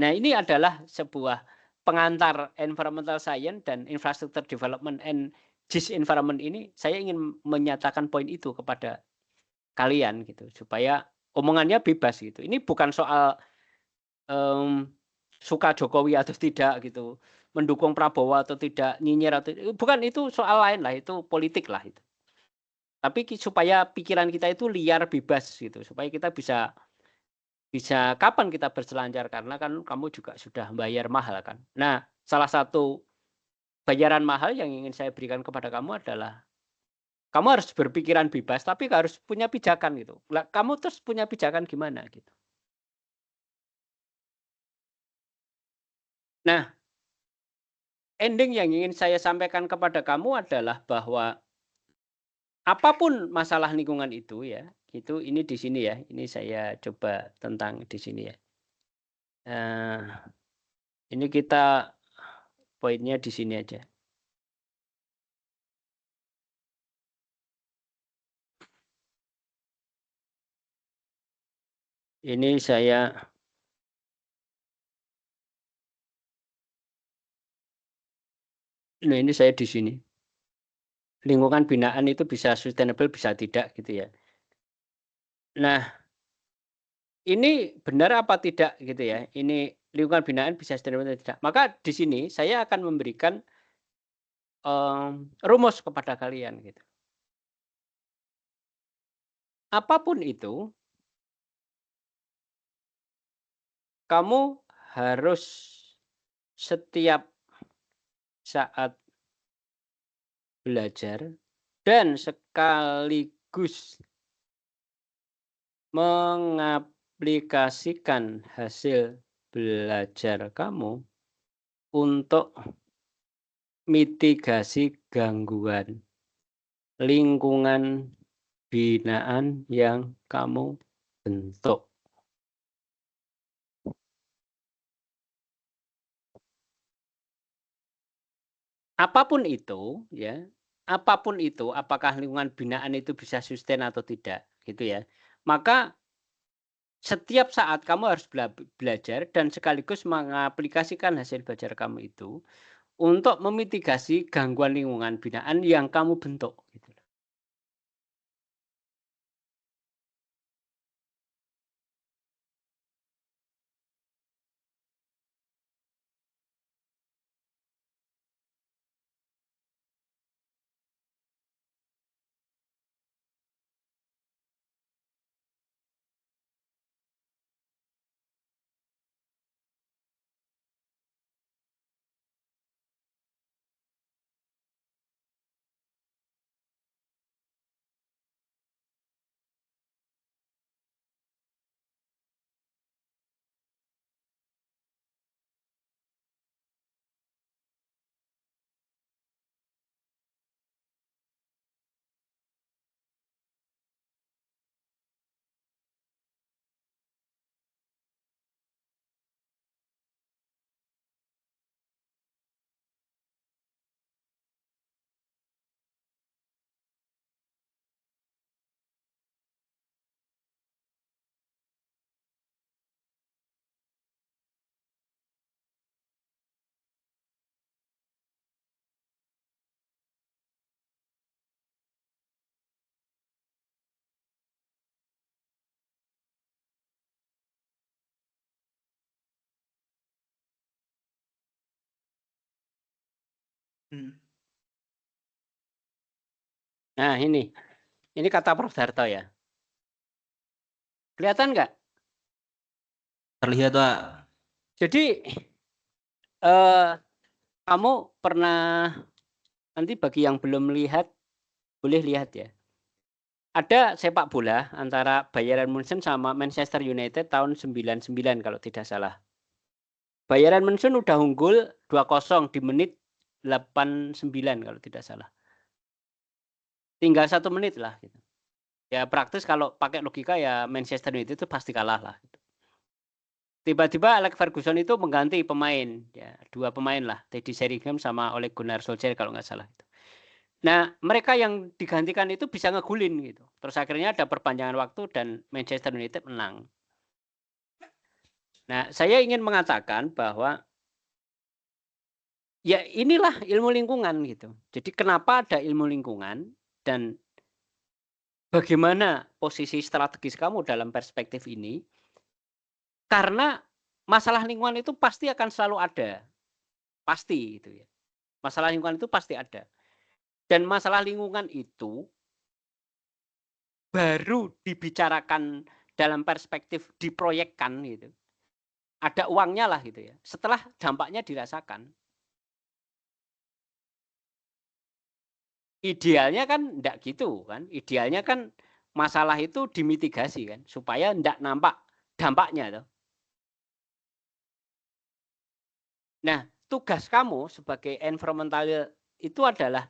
Nah, ini adalah sebuah pengantar environmental science dan infrastructure development and GIS environment ini, saya ingin menyatakan poin itu kepada kalian gitu, supaya omongannya bebas gitu. Ini bukan soal suka Jokowi atau tidak gitu, mendukung Prabowo atau tidak, nyinyir atau bukan, itu soal lain lah, itu politik lah itu. Tapi supaya pikiran kita itu liar bebas gitu, supaya kita bisa kapan kita berselancar, karena kan kamu juga sudah bayar mahal kan. Nah, salah satu bayaran mahal yang ingin saya berikan kepada kamu adalah kamu harus berpikiran bebas, tapi harus punya pijakan gitu. Lah, kamu terus punya pijakan gimana gitu. Nah, ending yang ingin saya sampaikan kepada kamu adalah bahwa apapun masalah lingkungan itu ya, ini di sini ya, ini saya coba tentang di sini ya. Ini kita poinnya di sini aja. Ini saya di sini. Lingkungan binaan itu bisa sustainable, bisa tidak gitu ya. Nah, ini benar apa tidak gitu ya? Ini lingkungan binaan bisa sustainable atau tidak? Maka di sini saya akan memberikan rumus kepada kalian gitu. Apapun itu, kamu harus setiap saat belajar dan sekaligus mengaplikasikan hasil belajar kamu untuk mitigasi gangguan lingkungan binaan yang kamu bentuk. Apapun itu ya, apapun itu, apakah lingkungan binaan itu bisa sustain atau tidak gitu ya. Maka setiap saat kamu harus belajar dan sekaligus mengaplikasikan hasil belajar kamu itu untuk memitigasi gangguan lingkungan binaan yang kamu bentuk gitu. Nah, ini kata Prof. Darto ya. Kelihatan nggak? Terlihat, Pak. Jadi kamu pernah, nanti bagi yang belum lihat, boleh lihat ya. Ada sepak bola antara Bayern Munchen sama Manchester United tahun 99 kalau tidak salah. Bayern Munchen udah unggul 2-0 di menit 89 kalau tidak salah. Tinggal 1 menit lah gitu. Ya praktis kalau pakai logika ya Manchester United itu pasti kalah lah. Gitu. Tiba-tiba Alex Ferguson itu mengganti pemain, ya 2 pemain lah, Teddy Sheringham sama Ole Gunnar Solskjaer kalau nggak salah. Nah mereka yang digantikan itu bisa ngegulin gitu. Terus akhirnya ada perpanjangan waktu dan Manchester United menang. Nah saya ingin mengatakan bahwa ya inilah ilmu lingkungan gitu. Jadi kenapa ada ilmu lingkungan dan bagaimana posisi strategis kamu dalam perspektif ini? Karena masalah lingkungan itu pasti akan selalu ada. Pasti gitu ya. Masalah lingkungan itu pasti ada. Dan masalah lingkungan itu baru dibicarakan dalam perspektif diproyekkan gitu. Ada uangnya lah gitu ya. Setelah dampaknya dirasakan. Idealnya kan enggak gitu kan. Idealnya kan masalah itu dimitigasi kan supaya enggak nampak dampaknya tuh. Nah, tugas kamu sebagai environmental itu adalah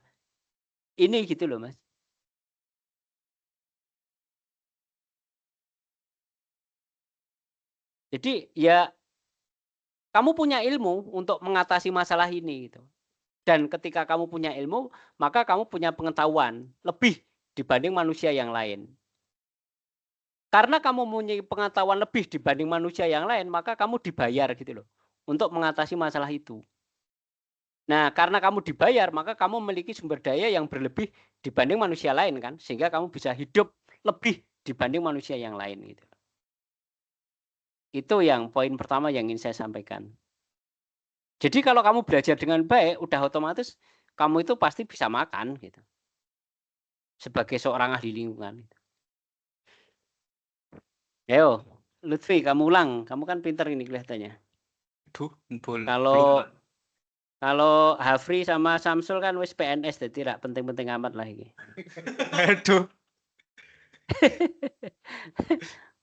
ini gitu loh, Mas. Jadi ya kamu punya ilmu untuk mengatasi masalah ini gitu. Dan ketika kamu punya ilmu, maka kamu punya pengetahuan lebih dibanding manusia yang lain. Karena kamu mempunyai pengetahuan lebih dibanding manusia yang lain, maka kamu dibayar gitu loh untuk mengatasi masalah itu. Nah, karena kamu dibayar, maka kamu memiliki sumber daya yang berlebih dibanding manusia lain kan, sehingga kamu bisa hidup lebih dibanding manusia yang lain gitu. Itu yang poin pertama yang ingin saya sampaikan. Jadi kalau kamu belajar dengan baik, udah otomatis kamu itu pasti bisa makan gitu. Sebagai seorang ahli lingkungan. Ayo, Lutfi, kamu ulang. Kamu kan pinter ini kelihatannya. Aduh, Kalau Hafri sama Samsul kan wis PNS, jadi rak penting-penting amat lah ini. Aduh.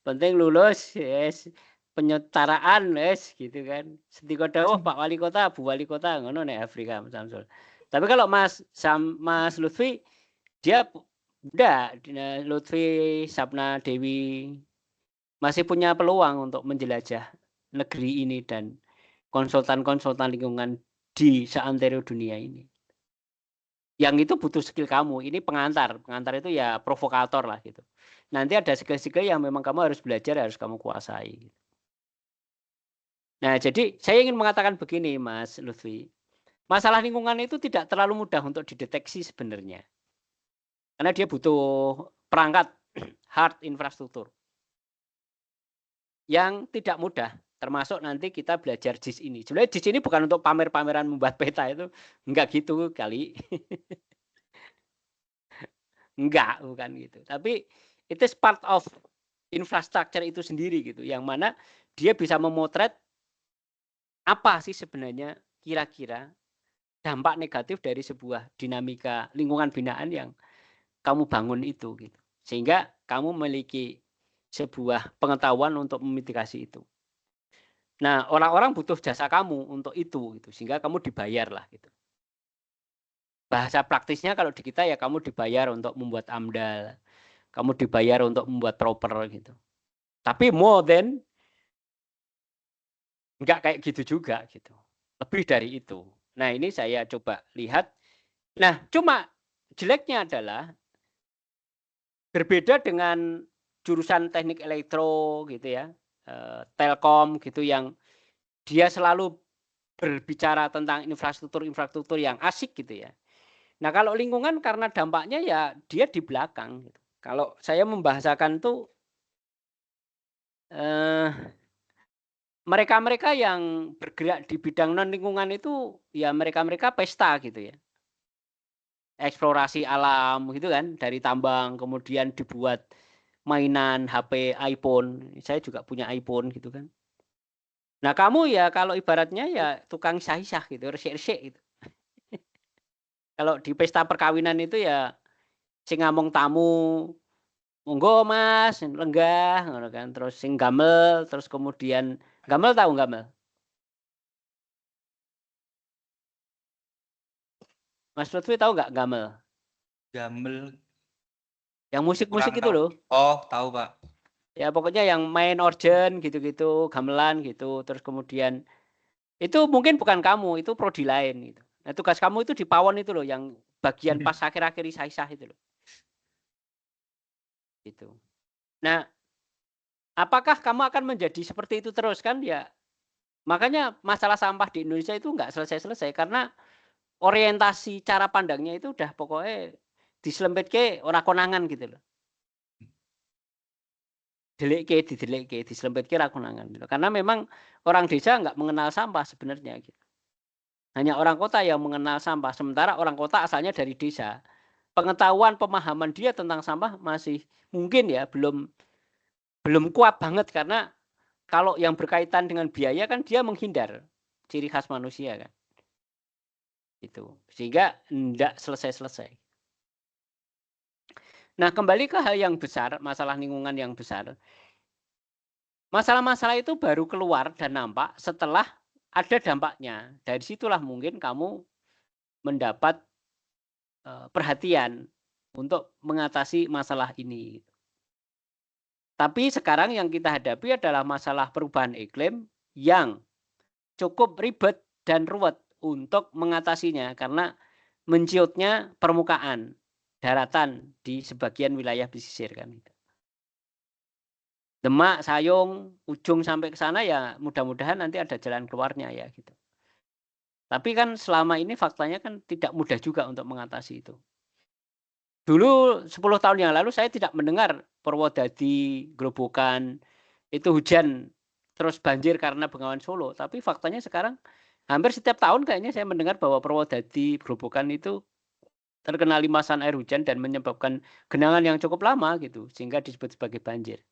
Penting lulus, yes. Penyetaraan, yes, gitu kan. Setiko dawuh Pak Wali Kota, Bu Wali Kota, ngono nek Afrika Samsul. Tapi kalau Mas Lutfi, dia enggak, Lutfi, Sapna Dewi masih punya peluang untuk menjelajah negeri ini dan konsultan-konsultan lingkungan di seantero dunia ini. Yang itu butuh skill kamu. Ini pengantar. Pengantar itu ya provokator lah gitu. Nanti ada skill-skill yang memang kamu harus belajar, harus kamu kuasai. Nah, jadi saya ingin mengatakan begini, Mas Lutfi. Masalah lingkungan itu tidak terlalu mudah untuk dideteksi sebenarnya. Karena dia butuh perangkat hard infrastruktur. Yang tidak mudah. Termasuk nanti kita belajar JIS ini. Sebenarnya JIS ini bukan untuk pamer-pameran membuat peta itu. Enggak gitu kali. Enggak, bukan gitu. Tapi it is part of infrastructure itu sendiri gitu. Yang mana dia bisa memotret apa sih sebenarnya kira-kira dampak negatif dari sebuah dinamika lingkungan binaan yang kamu bangun itu gitu. Sehingga kamu memiliki sebuah pengetahuan untuk memitigasi itu. Nah, orang-orang butuh jasa kamu untuk itu gitu, sehingga kamu dibayar lah gitu. Bahasa praktisnya kalau di kita ya kamu dibayar untuk membuat AMDAL, kamu dibayar untuk membuat proper gitu. Tapi more than enggak kayak gitu juga gitu. Lebih dari itu. Nah, ini saya coba lihat. Nah, cuma jeleknya adalah berbeda dengan jurusan teknik elektro gitu ya, telkom gitu yang dia selalu berbicara tentang infrastruktur yang asik gitu ya. Nah kalau lingkungan karena dampaknya ya dia di belakang. Gitu. Kalau saya membahasakan tuh mereka-mereka yang bergerak di bidang non lingkungan itu ya mereka-mereka pesta gitu ya. Eksplorasi alam gitu kan, dari tambang kemudian dibuat mainan HP iPhone. Saya juga punya iPhone gitu kan. Nah, kamu ya kalau ibaratnya ya tukang sah-sah gitu, resik-resik gitu. Kalau di pesta perkawinan itu ya sing ngamong tamu, monggo Mas, lenggah ngono kan. Terus sing gamel, terus kemudian gamel tahu gamel? Mas Lutfi tahu nggak gamel? Gamel Yang musik-musik kurang itu tahu. loh. Oh, tahu, Pak. Ya pokoknya yang main organ gitu-gitu, gamelan gitu. Terus kemudian itu mungkin bukan kamu, itu prodi lain gitu. Nah, tugas kamu itu di pawon itu loh, yang bagian pas akhir-akhir isah-isah itu loh. Gitu. Nah, apakah kamu akan menjadi seperti itu terus kan ya? Makanya masalah sampah di Indonesia itu nggak selesai-selesai karena orientasi cara pandangnya itu udah pokoknya diselempitke ora konangan gitu loh. Didelekke, diselempitke ora konangan gitu. Karena memang orang desa nggak mengenal sampah sebenarnya gitu. Hanya orang kota yang mengenal sampah, sementara orang kota asalnya dari desa. Pengetahuan, pemahaman dia tentang sampah masih mungkin ya belum kuat banget karena kalau yang berkaitan dengan biaya kan dia menghindar, ciri khas manusia kan. Itu. Sehingga enggak selesai-selesai. Nah, kembali ke hal yang besar, masalah lingkungan yang besar. Masalah-masalah itu baru keluar dan nampak setelah ada dampaknya. Dari situlah mungkin kamu mendapat perhatian untuk mengatasi masalah ini. Tapi sekarang yang kita hadapi adalah masalah perubahan iklim yang cukup ribet dan ruwet untuk mengatasinya karena menciutnya permukaan daratan di sebagian wilayah pesisir kan. Demak, Sayung, ujung sampai ke sana ya mudah-mudahan nanti ada jalan keluarnya ya gitu. Tapi kan selama ini faktanya kan tidak mudah juga untuk mengatasi itu. Dulu 10 tahun yang lalu saya tidak mendengar Purwodadi, Grobogan, itu hujan terus banjir karena Bengawan Solo. Tapi faktanya sekarang hampir setiap tahun kayaknya saya mendengar bahwa Purwodadi, Grobogan itu terkena limasan air hujan dan menyebabkan genangan yang cukup lama gitu. Sehingga disebut sebagai banjir.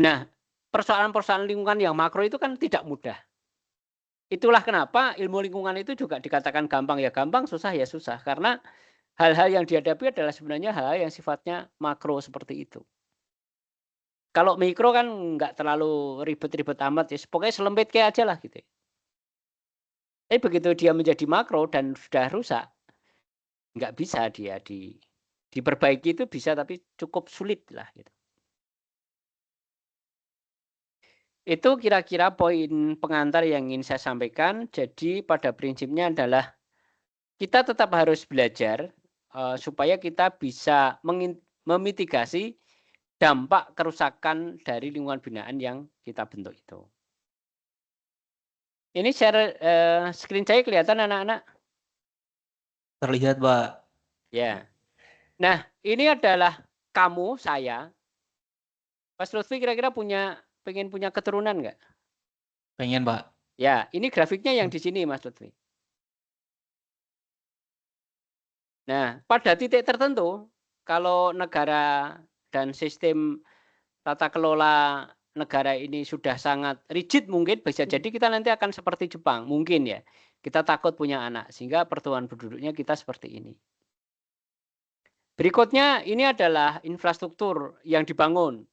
Nah, persoalan-persoalan lingkungan yang makro itu kan tidak mudah. Itulah kenapa ilmu lingkungan itu juga dikatakan gampang ya gampang, susah ya susah. Karena hal-hal yang dihadapi adalah sebenarnya hal-hal yang sifatnya makro seperti itu. Kalau mikro kan nggak terlalu ribet-ribet amat ya, pokoknya selempit kayak aja lah gitu. Tapi begitu dia menjadi makro dan sudah rusak, nggak bisa dia diperbaiki itu bisa tapi cukup sulit lah gitu. Itu kira-kira poin pengantar yang ingin saya sampaikan. Jadi pada prinsipnya adalah kita tetap harus belajar supaya kita bisa memitigasi dampak kerusakan dari lingkungan binaan yang kita bentuk itu. Ini share screen saya kelihatan anak-anak? Terlihat, Pak. Ya. Nah, ini adalah kamu, saya. Mas Lutfi kira-kira pengen punya keturunan nggak? Pengen, Pak. Ya, ini grafiknya yang di sini, Mas Lutfi. Nah, pada titik tertentu, kalau negara dan sistem tata kelola negara ini sudah sangat rigid mungkin bisa jadi kita nanti akan seperti Jepang, mungkin ya. Kita takut punya anak, sehingga pertumbuhan penduduknya kita seperti ini. Berikutnya, ini adalah infrastruktur yang dibangun.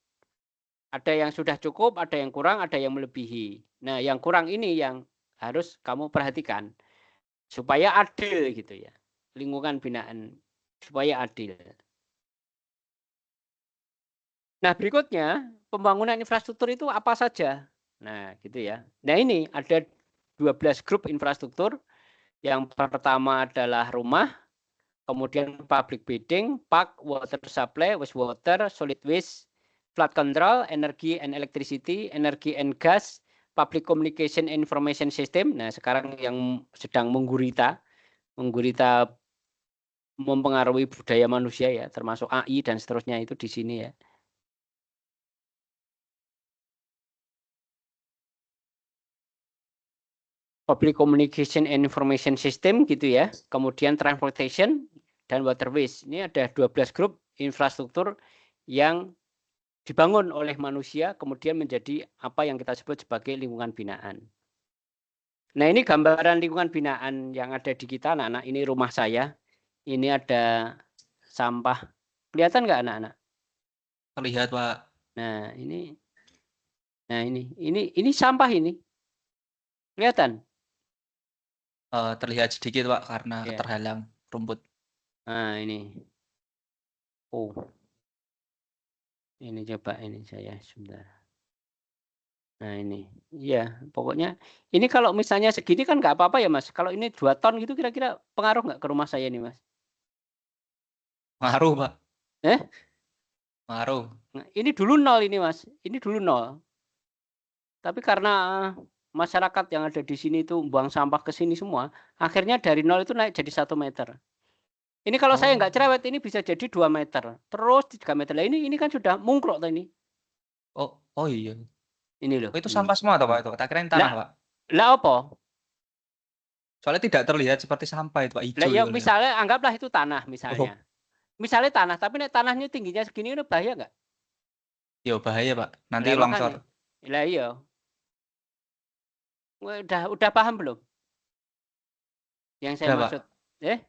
Ada yang sudah cukup, ada yang kurang, ada yang melebihi. Nah, yang kurang ini yang harus kamu perhatikan. Supaya adil gitu ya. Lingkungan binaan. Supaya adil. Nah, berikutnya, pembangunan infrastruktur itu apa saja? Nah, gitu ya. Nah, ini ada 12 grup infrastruktur. Yang pertama adalah rumah, kemudian public building, park, water supply, wastewater, solid waste, flood control, energy and electricity, energy and gas, public communication and information system. Nah, sekarang yang sedang menggurita mempengaruhi budaya manusia ya, termasuk AI dan seterusnya itu di sini ya. Public Communication and Information System gitu ya. Kemudian Transportation dan Waterways. Ini ada 12 grup infrastruktur yang dibangun oleh manusia kemudian menjadi apa yang kita sebut sebagai lingkungan binaan. Nah, ini gambaran lingkungan binaan yang ada di kita, anak-anak. Ini rumah saya. Ini ada sampah. Kelihatan nggak anak-anak? Terlihat, Pak. Nah, ini sampah ini. Kelihatan? Terlihat sedikit, Pak, karena Ya. terhalang rumput. Nah, ini. Oh. Ini coba ini saya sebentar. Nah, ini. Iya, pokoknya ini kalau misalnya segini kan nggak apa-apa ya, Mas. Kalau ini 2 ton gitu kira-kira pengaruh nggak ke rumah saya nih, Mas? Ngaruh, Pak. Eh? Ngaruh. Nah, ini dulu 0 ini, Mas. Ini dulu 0. Tapi karena masyarakat yang ada di sini itu buang sampah ke sini semua, akhirnya dari 0 itu naik jadi 1 meter. Ini kalau saya nggak cerewet ini bisa jadi 2 meter, terus 3 meter. Lah ini kan sudah mungkrok tadi. Oh iya. Ini loh. Oh, itu sampah semua toh, Pak, itu? Tak kirain tanah, Pak. Lah apa? Soalnya tidak terlihat seperti sampah itu, Pak, Lah hijau ya itu. misalnya anggaplah itu tanah misalnya. Misalnya tanah, tapi nek tanahnya tingginya segini itu bahaya nggak? Ya bahaya, Pak. Nanti Lah longsor. makanya. Lah iya. Udah paham belum? Yang saya Sudah, maksud. Pak.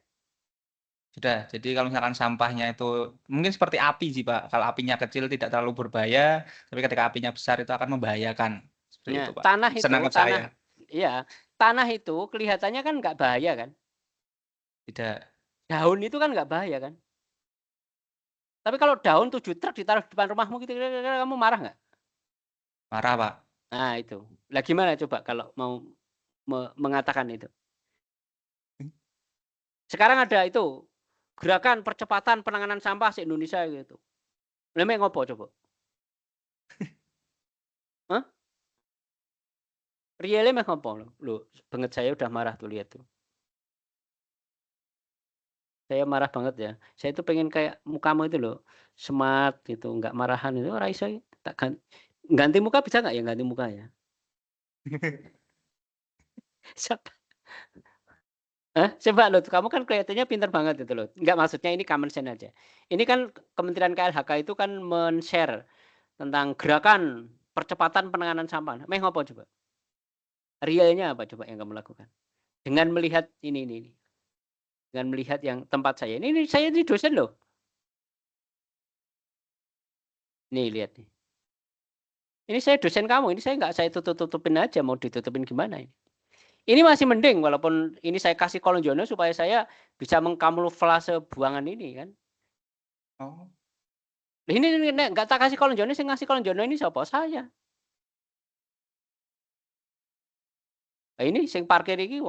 Sudah. Jadi kalau misalkan sampahnya itu mungkin seperti api sih, Pak. Kalau apinya kecil tidak terlalu berbahaya, tapi ketika apinya besar itu akan membahayakan. Seperti Nah, itu, Pak. tanah itu, Senang saya. iya, tanah itu kelihatannya kan nggak bahaya kan? Tidak. Daun itu kan nggak bahaya kan? Tapi kalau daun 7 truk ditaruh di depan rumahmu gitu, kira-kira kamu marah nggak? Marah, Pak. Nah itu. Lah gimana coba kalau mau mengatakan itu? Sekarang ada itu gerakan percepatan penanganan sampah se Indonesia gitu. Leme ngopo coba? Hah? Riele meh ngopo? Loh, banget saya udah marah tuh lihat tuh. Saya marah banget ya. Saya itu pengen kayak mukamu itu loh, smart gitu, nggak marahan itu ora iso tak ganti muka bisa nggak ya ganti muka ya? Siapa? Coba loh, kamu kan kelihatannya pintar banget itu loh. Enggak maksudnya ini common sense aja. Ini kan Kementerian KLHK itu kan men-share tentang gerakan percepatan penanganan sampah. Meh ngopo coba? Realnya apa coba yang kamu lakukan? Dengan melihat ini. Dengan melihat yang tempat saya. Ini saya ini dosen loh. Nih lihat nih. Ini saya dosen kamu, ini saya nggak saya tutup-tutupin aja, mau ditutupin gimana ini. Ini masih mending walaupun ini saya kasih kolon jono supaya saya bisa mengkamuflase buangan ini kan. Oh. Ini nggak tak kasih kolon jono, saya ngasih kolon jono ini siapa? Saya. Nah, ini sing parkir iki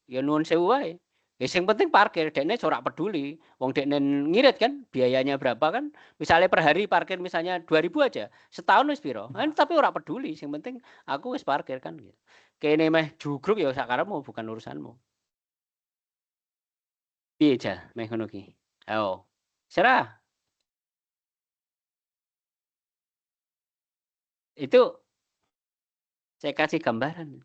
ya nuwun sewu wae. Ya sing penting parkir, dekne ora peduli. Wong dekne ngirit kan, biayanya berapa kan. Misalnya per hari parkir misalnya 2.000 aja. Setahun wis piro? Kan tapi ora peduli, sing penting aku wis parkir kan gitu. Kene meh jugruk ya sak karepmu bukan urusanmu. Piye ja meh ngono ki? Ayo. Serah. Itu saya kasih gambaran.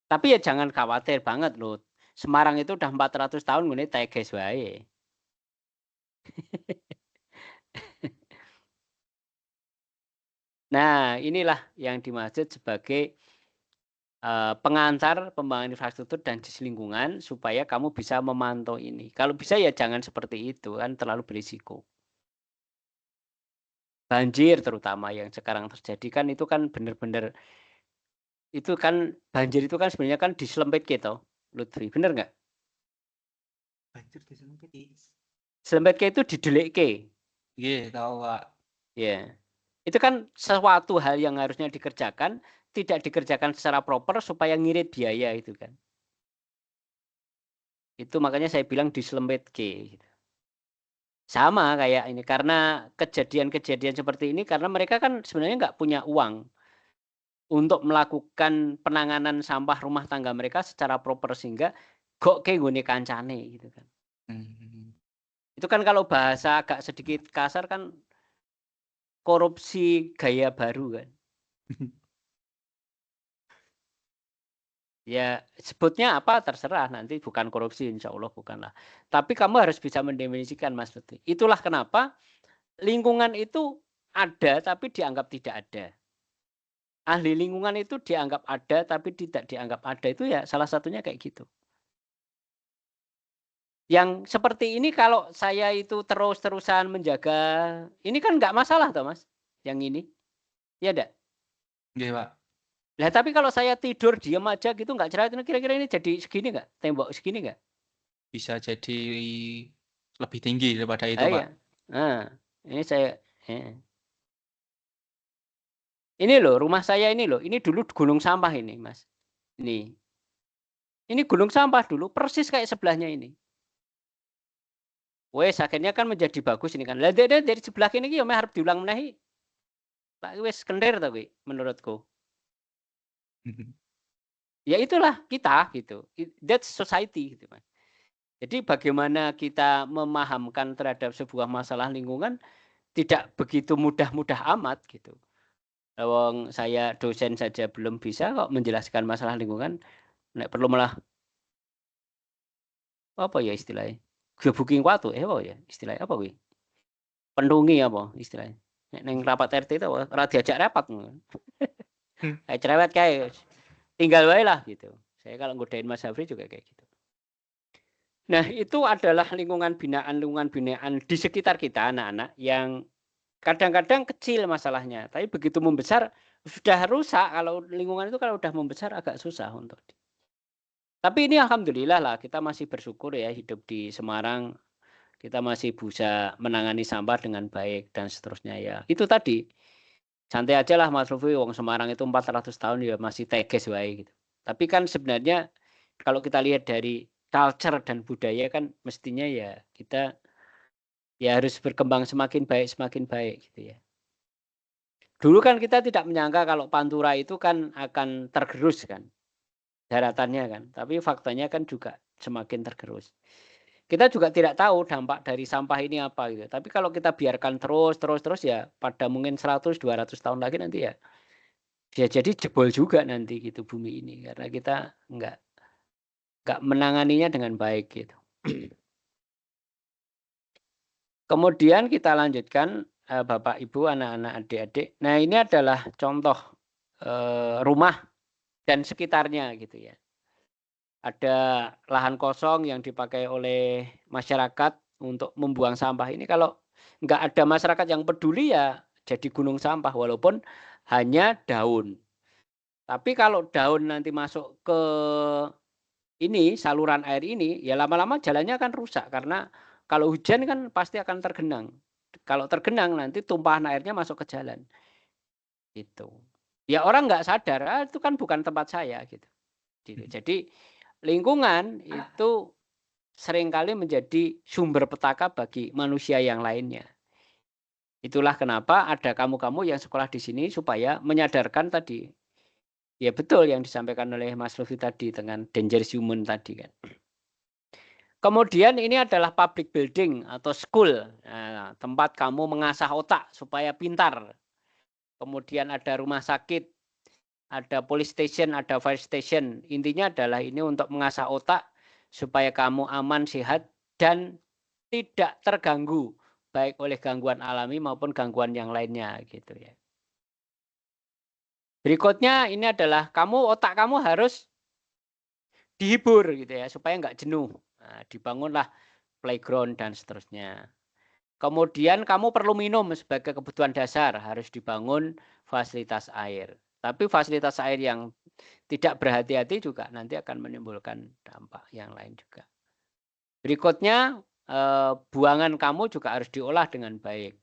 Tapi ya jangan khawatir banget loh. Semarang itu udah 400 tahun ngene teges wae. Nah, inilah yang dimaksud sebagai pengantar pembangunan infrastruktur dan lingkungan supaya kamu bisa memantau ini. Kalau bisa ya jangan seperti itu kan terlalu berisiko. Banjir terutama yang sekarang terjadi kan itu kan benar-benar itu kan banjir itu kan sebenarnya kan diselempit gitu, Lutfi, bener nggak? Banjir disempit. Selempit itu didelikke. Iya, tahu, Pak. Ya. Itu kan sesuatu hal yang harusnya dikerjakan tidak dikerjakan secara proper supaya ngirit biaya itu kan. Itu makanya saya bilang diselempitke gitu. Sama kayak ini karena kejadian-kejadian seperti ini karena mereka kan sebenarnya nggak punya uang untuk melakukan penanganan sampah rumah tangga mereka secara proper sehingga kok kayak gini kancane gitu kan. Itu kan kalau bahasa agak sedikit kasar kan korupsi gaya baru kan. Ya sebutnya apa terserah, nanti bukan korupsi, insya Allah bukanlah. Tapi kamu harus bisa mendefinisikan, Mas Lutfi. Itulah kenapa lingkungan itu ada tapi dianggap tidak ada. Ahli lingkungan itu dianggap ada tapi tidak dianggap ada, itu ya salah satunya kayak gitu. Yang seperti ini kalau saya itu terus-terusan menjaga, ini kan nggak masalah toh Mas, yang ini. Ya enggak? Nggih, Pak. Lah tapi kalau saya tidur diam aja gitu nggak cerah, kira-kira ini jadi segini nggak? Tembok segini nggak? Bisa jadi lebih tinggi daripada itu, Ah, Pak. iya. Nah, ini saya ini loh, rumah saya ini loh, ini dulu gunung sampah ini, Mas. Ini gunung sampah dulu, persis kayak sebelahnya ini. Wes akhirnya kan menjadi bagus ini kan. Lah dari sebelah kini ki yo meh arep diulang meneh. Pak wis kendir to kuwi menurutku. Ya itulah kita gitu. That's society gitu, Mas. Jadi bagaimana kita memahamkan terhadap sebuah masalah lingkungan tidak begitu mudah-mudah amat gitu. Wong saya dosen saja belum bisa kok menjelaskan masalah lingkungan. Nek perlu malah apa ya istilahnya? Gebuking watu, apa ya istilahnya apa kuwi? Pendungi apa istilahnya? Nek ning rapat RT itu ora diajak rapat. Kayak cerewet kayak tinggal wae lah gitu. Saya kalau nggodain Mas Hafri juga kayak gitu. Nah, itu adalah lingkungan binaan di sekitar kita anak-anak yang kadang-kadang kecil masalahnya, tapi begitu membesar sudah rusak. Kalau lingkungan itu kalau udah membesar agak susah untuk. Tapi ini alhamdulillah lah kita masih bersyukur ya hidup di Semarang, kita masih bisa menangani sampah dengan baik dan seterusnya ya. Itu tadi santai aja lah Mas Rufi, wong Semarang itu 400 tahun ya masih teges wae gitu. Tapi kan sebenarnya kalau kita lihat dari culture dan budaya kan mestinya ya kita ya harus berkembang semakin baik gitu ya. Dulu kan kita tidak menyangka kalau Pantura itu kan akan tergerus kan daratannya kan, tapi faktanya kan juga semakin tergerus. Kita juga tidak tahu dampak dari sampah ini apa gitu. Tapi kalau kita biarkan terus ya pada mungkin 100 200 tahun lagi nanti ya bisa jadi jebol juga nanti gitu bumi ini karena kita enggak menanganinya dengan baik gitu. Kemudian kita lanjutkan Bapak Ibu, anak-anak, adik-adik. Nah, ini adalah contoh rumah dan sekitarnya gitu ya. Ada lahan kosong yang dipakai oleh masyarakat untuk membuang sampah. Ini kalau nggak ada masyarakat yang peduli ya jadi gunung sampah walaupun hanya daun. Tapi kalau daun nanti masuk ke ini saluran air ini ya lama-lama jalannya akan rusak karena kalau hujan kan pasti akan tergenang. Kalau tergenang nanti tumpahan airnya masuk ke jalan. Gitu. Ya orang nggak sadar, itu kan bukan tempat saya gitu. Jadi lingkungan itu seringkali menjadi sumber petaka bagi manusia yang lainnya. Itulah kenapa ada kamu-kamu yang sekolah di sini supaya menyadarkan tadi. Ya betul yang disampaikan oleh Mas Lufi tadi dengan dangerous human tadi kan. Kemudian ini adalah public building atau school, nah, tempat kamu mengasah otak supaya pintar. Kemudian ada rumah sakit, ada police station, ada fire station. Intinya adalah ini untuk mengasah otak supaya kamu aman, sehat, dan tidak terganggu baik oleh gangguan alami maupun gangguan yang lainnya gitu ya. Berikutnya ini adalah otak kamu harus dihibur gitu ya supaya nggak jenuh. Nah, dibangunlah playground dan seterusnya. Kemudian kamu perlu minum sebagai kebutuhan dasar, harus dibangun fasilitas air. Tapi fasilitas air yang tidak berhati-hati juga nanti akan menimbulkan dampak yang lain juga. Berikutnya buangan kamu juga harus diolah dengan baik.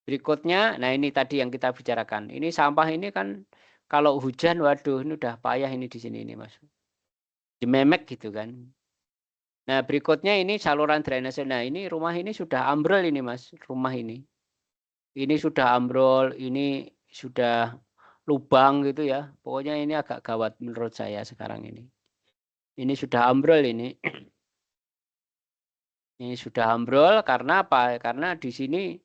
Berikutnya, nah ini tadi yang kita bicarakan. Ini sampah ini kan kalau hujan, waduh ini udah payah ini di sini ini Mas. Dimemek gitu kan. Nah berikutnya ini saluran drainase. Nah ini rumah ini sudah ambrol ini Mas, rumah ini. Ini sudah ambrol, ini sudah lubang gitu ya. Pokoknya ini agak gawat menurut saya sekarang ini. Ini sudah ambrol ini. Ini sudah ambrol karena apa? Karena di sini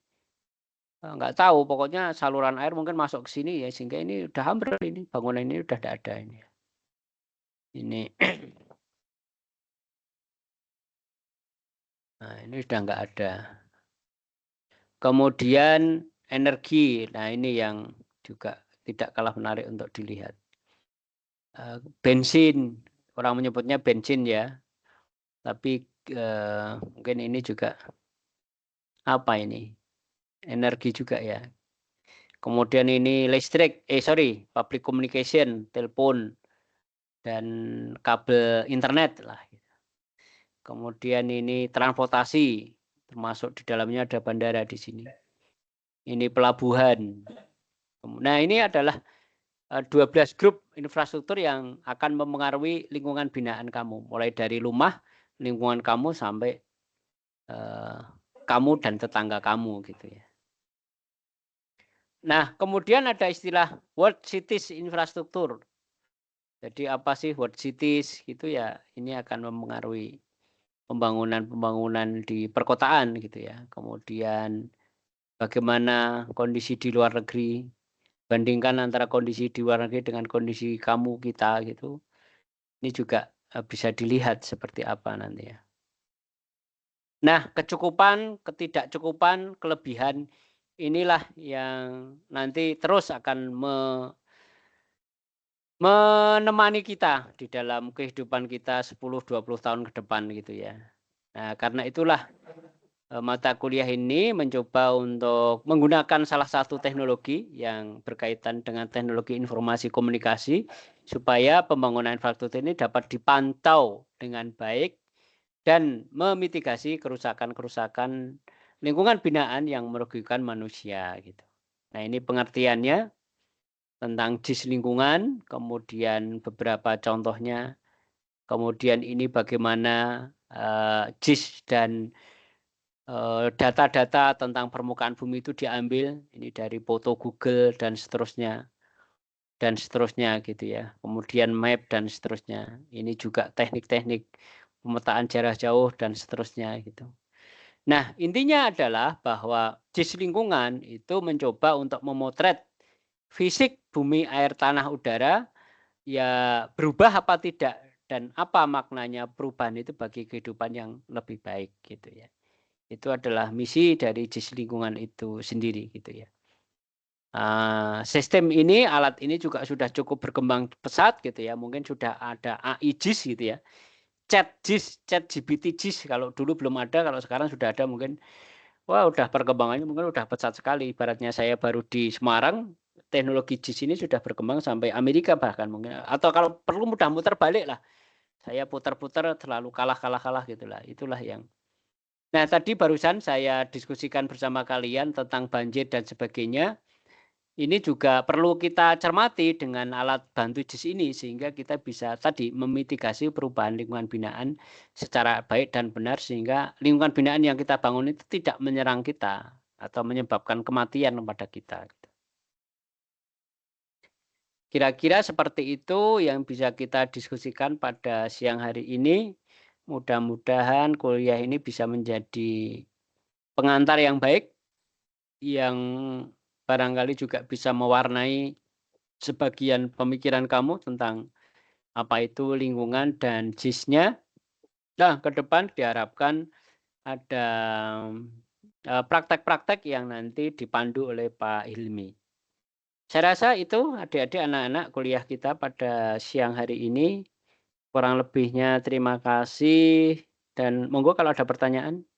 nggak tahu, pokoknya saluran air mungkin masuk ke sini ya, sehingga ini udah ambrol ini, bangunan ini udah tidak ada ini. Ini. Nah, ini sudah nggak ada. Kemudian energi. Nah, ini yang juga tidak kalah menarik untuk dilihat. Bensin. Orang menyebutnya bensin ya. Tapi mungkin ini juga apa ini? Energi juga ya. Kemudian ini listrik, public communication, telepon, dan kabel internet lah. Kemudian ini transportasi, termasuk di dalamnya ada bandara di sini. Ini pelabuhan. Nah, ini adalah 12 grup infrastruktur yang akan mempengaruhi lingkungan binaan kamu. Mulai dari rumah, lingkungan kamu, sampai kamu dan tetangga kamu gitu ya. Nah, kemudian ada istilah World Cities Infrastruktur. Jadi apa sih World Cities? Gitu ya, ini akan mempengaruhi pembangunan-pembangunan di perkotaan gitu ya. Kemudian bagaimana kondisi di luar negeri, bandingkan antara kondisi di luar negeri dengan kondisi kamu, kita gitu. Ini juga bisa dilihat seperti apa nanti ya. Nah, kecukupan, ketidakcukupan, kelebihan, inilah yang nanti terus akan menemani kita di dalam kehidupan kita 10-20 tahun ke depan gitu ya. Nah, karena itulah mata kuliah ini mencoba untuk menggunakan salah satu teknologi yang berkaitan dengan teknologi informasi komunikasi supaya pembangunan infrastruktur ini dapat dipantau dengan baik dan memitigasi kerusakan-kerusakan lingkungan binaan yang merugikan manusia gitu. Nah, ini pengertiannya tentang JIS lingkungan, kemudian beberapa contohnya, kemudian ini bagaimana JIS dan data-data tentang permukaan bumi itu diambil, ini dari foto Google dan seterusnya gitu ya. Kemudian map dan seterusnya. Ini juga teknik-teknik pemetaan jarak jauh dan seterusnya gitu. Nah, intinya adalah bahwa JIS lingkungan itu mencoba untuk memotret fisik bumi, air, tanah, udara ya berubah apa tidak dan apa maknanya perubahan itu bagi kehidupan yang lebih baik gitu ya. Itu adalah misi dari JIS lingkungan itu sendiri gitu ya. Sistem ini, alat ini juga sudah cukup berkembang pesat gitu ya. Mungkin sudah ada AI JIS gitu ya. Chat JIS, Chat GPT JIS. Kalau dulu belum ada, kalau sekarang sudah ada mungkin. Wah, udah perkembangannya mungkin udah pesat sekali. Ibaratnya saya baru di Semarang, teknologi JIS ini sudah berkembang sampai Amerika bahkan mungkin. Atau kalau perlu mudah muter balik lah. Saya putar-putar terlalu kalah gitulah. Itulah yang. Nah, tadi barusan saya diskusikan bersama kalian tentang banjir dan sebagainya. Ini juga perlu kita cermati dengan alat bantu JIS ini sehingga kita bisa tadi memitigasi perubahan lingkungan binaan secara baik dan benar sehingga lingkungan binaan yang kita bangun itu tidak menyerang kita atau menyebabkan kematian kepada kita. Kira-kira seperti itu yang bisa kita diskusikan pada siang hari ini. Mudah-mudahan kuliah ini bisa menjadi pengantar yang baik yang barangkali juga bisa mewarnai sebagian pemikiran kamu tentang apa itu lingkungan dan JIS-nya. Nah, ke depan diharapkan ada praktek-praktek yang nanti dipandu oleh Pak Hilmi. Saya rasa itu adik-adik anak-anak kuliah kita pada siang hari ini. Kurang lebihnya terima kasih dan monggo kalau ada pertanyaan.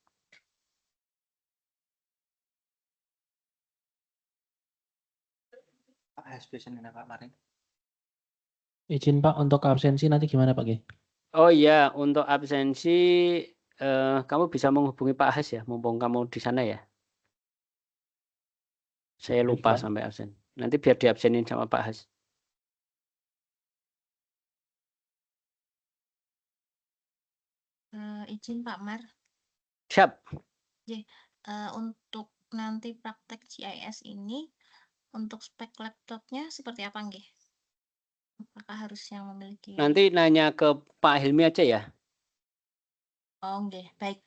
Izin Pak, untuk absensi nanti gimana Pak G? Oh iya, untuk absensi kamu bisa menghubungi Pak Has ya, mumpung kamu di sana ya. Saya lupa sampai absen. Nanti biar diabsenin sama Pak Has. Izin Pak Mar. Siap. Untuk nanti praktek GIS ini, untuk spek laptopnya seperti apa nggih? Apakah harus yang memiliki? Nanti nanya ke Pak Hilmi aja ya. Oh nggih, baik.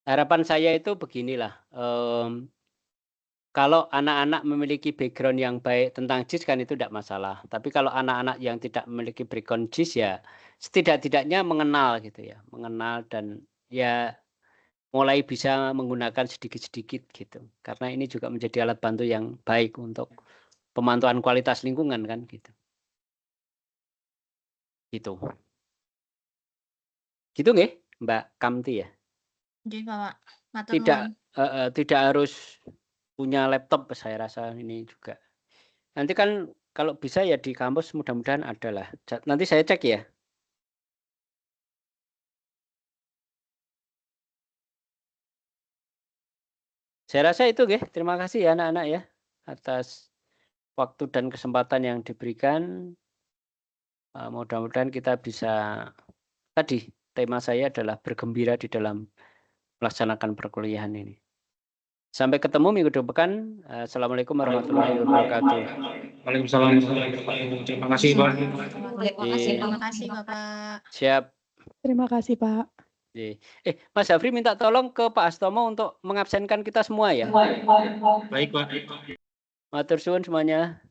Harapan saya itu beginilah. Kalau anak-anak memiliki background yang baik tentang JIS kan itu tidak masalah. Tapi kalau anak-anak yang tidak memiliki background JIS ya setidak-tidaknya mengenal gitu ya, mengenal dan ya mulai bisa menggunakan sedikit-sedikit gitu. Karena ini juga menjadi alat bantu yang baik untuk pemantauan kualitas lingkungan kan gitu. Gitu. Gitu nggih, Mbak Kamti ya? Nggih, Bapak. Matur Tidak nuwun. tidak harus punya laptop saya rasa ini juga. Nanti kan kalau bisa ya di kampus mudah-mudahan ada lah. Nanti saya cek ya. Saya rasa itu nggih. Terima kasih ya anak-anak ya atas waktu dan kesempatan yang diberikan. Mudah-mudahan kita bisa tadi tema saya adalah bergembira di dalam melaksanakan perkuliahan ini. Sampai ketemu minggu depan. Assalamualaikum warahmatullahi wabarakatuh. Waalaikumsalam warahmatullahi wabarakatuh. Terima kasih, Pak. Terima kasih, Bapak. Siap. Terima kasih, Pak. Mas Zafri minta tolong ke Pak Astomo untuk mengabsenkan kita semua ya. Baik, Pak. Matur suwun semuanya.